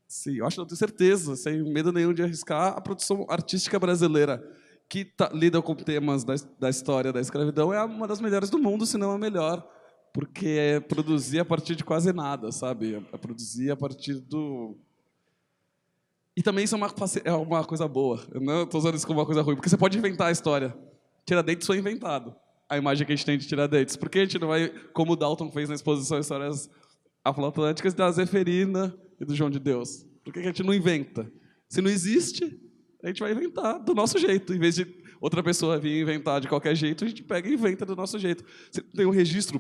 Sim, eu tenho certeza, sem medo nenhum de arriscar, a produção artística brasileira que lida com temas da história da escravidão é uma das melhores do mundo, se não a melhor, porque é produzir a partir de quase nada, sabe? É produzir a partir do... E também isso é uma coisa boa. Eu não estou usando isso como uma coisa ruim, porque você pode inventar a história. Tiradentes foi inventado, a imagem que a gente tem de Tiradentes. Por que a gente não vai, como o Dalton fez na exposição Histórias Afro-Atlânticas, da Zeferina e do João de Deus? Por que a gente não inventa? Se não existe, a gente vai inventar do nosso jeito. Em vez de outra pessoa vir inventar de qualquer jeito, a gente pega e inventa do nosso jeito. Você tem um registro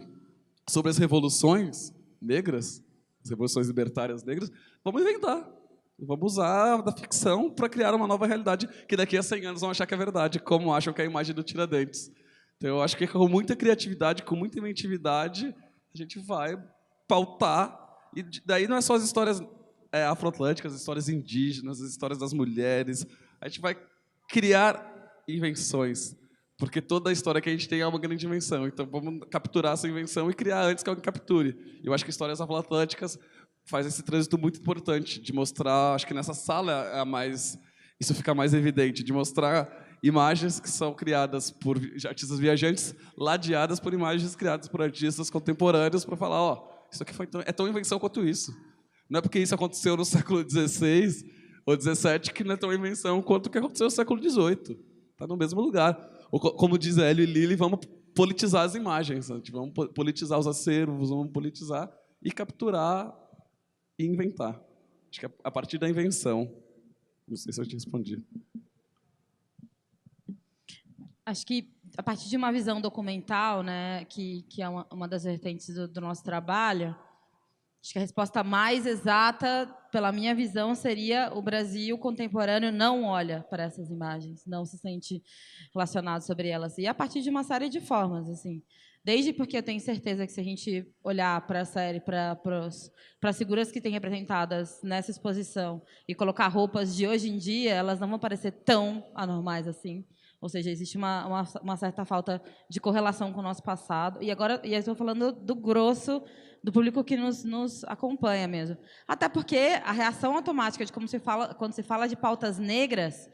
sobre as revoluções negras, as revoluções libertárias negras, vamos inventar. Vamos usar da ficção para criar uma nova realidade que daqui a 100 anos vão achar que é verdade, como acham que é a imagem do Tiradentes. Então, eu acho que com muita criatividade, com muita inventividade, a gente vai pautar. E daí não é só as histórias afro-atlânticas, as histórias indígenas, as histórias das mulheres. A gente vai criar invenções, porque toda a história que a gente tem é uma grande invenção. Então, vamos capturar essa invenção e criar antes que alguém capture. Eu acho que histórias afro-atlânticas faz esse trânsito muito importante de mostrar, acho que nessa sala isso fica mais evidente, de mostrar imagens que são criadas por artistas viajantes, ladeadas por imagens criadas por artistas contemporâneos para falar, ó, isso aqui é tão invenção quanto isso. Não é porque isso aconteceu no século XVI ou XVII que não é tão invenção quanto o que aconteceu no século XVIII. Está no mesmo lugar. Ou, como diz Hélio e Lili, vamos politizar as imagens, né? Vamos politizar os acervos, vamos politizar e capturar e inventar. Acho que é a partir da invenção. Não sei se eu te respondi. Acho que a partir de uma visão documental, né, que é uma das vertentes do nosso trabalho, acho que a resposta mais exata, pela minha visão, seria: o Brasil contemporâneo não olha para essas imagens, não se sente relacionado sobre elas. E a partir de uma série de formas, assim. Desde porque eu tenho certeza que, se a gente olhar para a série, para as figuras que têm representadas nessa exposição e colocar roupas de hoje em dia, elas não vão parecer tão anormais assim. Ou seja, existe uma certa falta de correlação com o nosso passado. E agora, eu estou falando do grosso do público que nos acompanha mesmo. Até porque a reação automática de quando se fala de pautas negras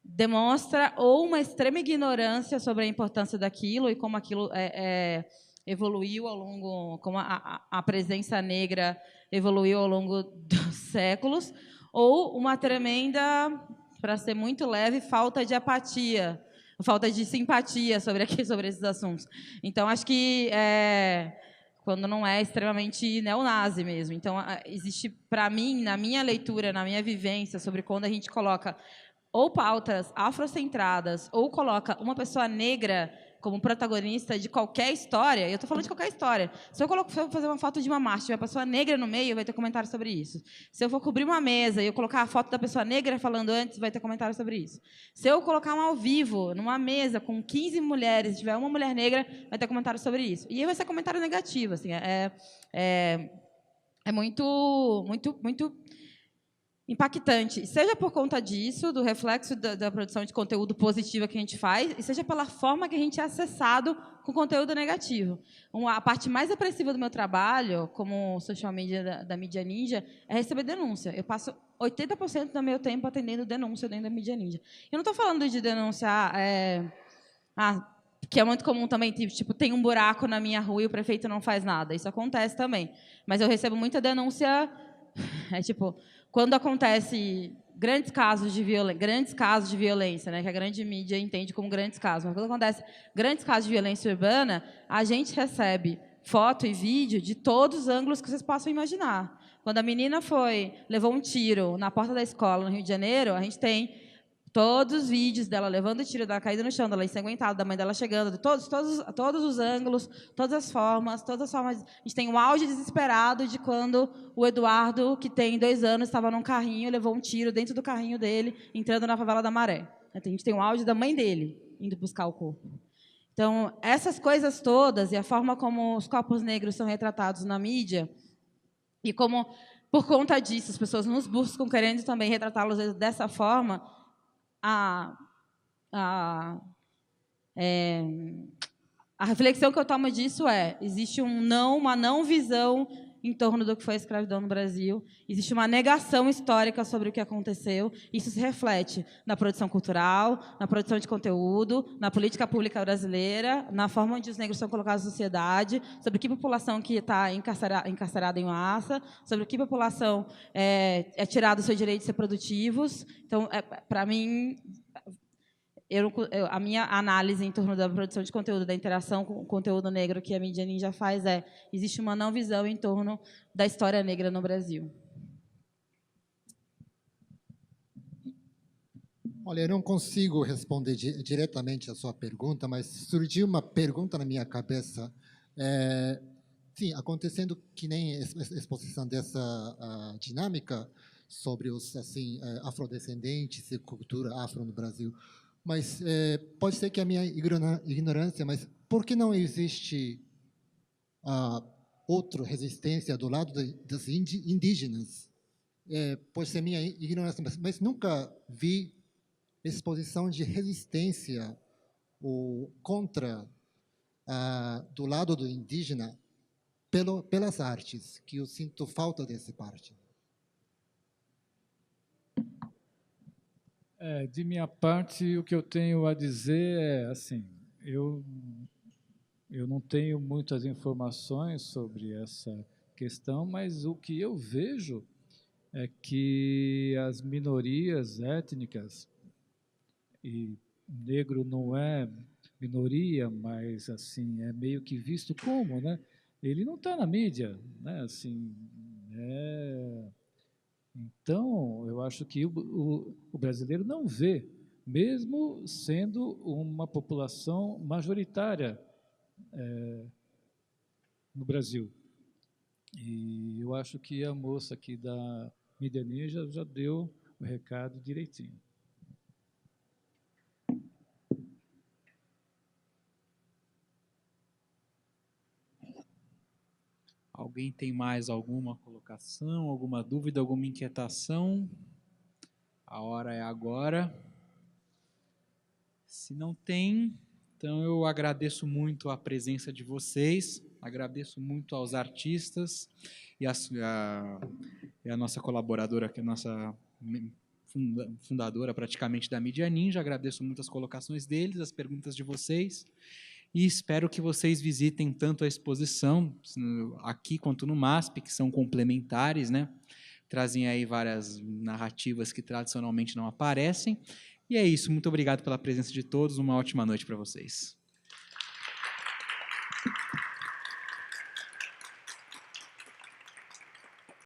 demonstra ou uma extrema ignorância sobre a importância daquilo e como aquilo evoluiu ao longo, como a presença negra evoluiu ao longo dos séculos, ou uma tremenda, para ser muito leve, falta de apatia, falta de simpatia sobre esses assuntos. Então, acho que quando não é extremamente neonazi mesmo. Então, existe, para mim, na minha leitura, na minha vivência, sobre quando a gente coloca ou pautas afrocentradas, ou coloca uma pessoa negra como protagonista de qualquer história, eu estou falando de qualquer história. Se eu for fazer uma foto de uma marcha e uma pessoa negra no meio, vai ter comentário sobre isso. Se eu for cobrir uma mesa e eu colocar a foto da pessoa negra falando antes, vai ter comentário sobre isso. Se eu colocar um ao vivo, numa mesa com 15 mulheres, tiver uma mulher negra, vai ter comentário sobre isso. E aí vai ser comentário negativo. Assim, é muito, muito, muito impactante, seja por conta disso, do reflexo da produção de conteúdo positiva que a gente faz, e seja pela forma que a gente é acessado com conteúdo negativo. A parte mais opressiva do meu trabalho, como social media da Mídia Ninja, é receber denúncia. Eu passo 80% do meu tempo atendendo denúncia dentro da Mídia Ninja. Eu não estou falando de denunciar, que é muito comum também, tipo, tem um buraco na minha rua e o prefeito não faz nada. Isso acontece também. Mas eu recebo muita denúncia, tipo, quando acontece grandes casos de violência, né, que a grande mídia entende como grandes casos, mas quando acontece grandes casos de violência urbana, a gente recebe foto e vídeo de todos os ângulos que vocês possam imaginar. Quando a menina levou um tiro na porta da escola no Rio de Janeiro, a gente tem todos os vídeos dela levando o tiro, dela caída no chão, dela ensanguentada, da mãe dela chegando, de todos os ângulos, todas as formas. A gente tem um auge desesperado de quando o Eduardo, que tem 2 anos, estava num carrinho, levou um tiro dentro do carrinho dele, entrando na favela da Maré. A gente tem um áudio da mãe dele indo buscar o corpo. Então, essas coisas todas e a forma como os corpos negros são retratados na mídia e como, por conta disso, as pessoas nos buscam querendo também retratá-los dessa forma, a reflexão que eu tomo disso existe uma não visão em torno do que foi a escravidão no Brasil, existe uma negação histórica sobre o que aconteceu, isso se reflete na produção cultural, na produção de conteúdo, na política pública brasileira, na forma onde os negros são colocados na sociedade, sobre que população que está encarcerada em massa, sobre que população é tirada dos seus direitos reprodutivos. Então, para mim, a minha análise em torno da produção de conteúdo, da interação com o conteúdo negro que a Mídia Ninja faz existe uma não visão em torno da história negra no Brasil. Olha, eu não consigo responder diretamente a sua pergunta, mas surgiu uma pergunta na minha cabeça. Sim, acontecendo que nem a exposição dessa dinâmica sobre os afrodescendentes e cultura afro no Brasil. Mas pode ser que a minha ignorância, mas por que não existe outra resistência do lado das indígenas? Pode ser minha ignorância, mas nunca vi exposição de resistência ou contra do lado do indígena pelas artes, que eu sinto falta dessa parte. De minha parte, o que eu tenho a dizer é assim: eu não tenho muitas informações sobre essa questão, mas o que eu vejo é que as minorias étnicas, e negro não é minoria, mas assim é meio que visto como, né? Ele não está na mídia, né? Assim, Então, eu acho que o brasileiro não vê, mesmo sendo uma população majoritária no Brasil. E eu acho que a moça aqui da Mídia Ninja já deu o recado direitinho. Alguém tem mais alguma colocação, alguma dúvida, alguma inquietação? A hora é agora. Se não tem, então eu agradeço muito a presença de vocês, agradeço muito aos artistas e a nossa colaboradora, que é a nossa fundadora praticamente da Mídia Ninja, agradeço muito as colocações deles, as perguntas de vocês, e espero que vocês visitem tanto a exposição aqui quanto no MASP, que são complementares, né? Trazem aí várias narrativas que tradicionalmente não aparecem. E é isso, muito obrigado pela presença de todos, uma ótima noite para vocês.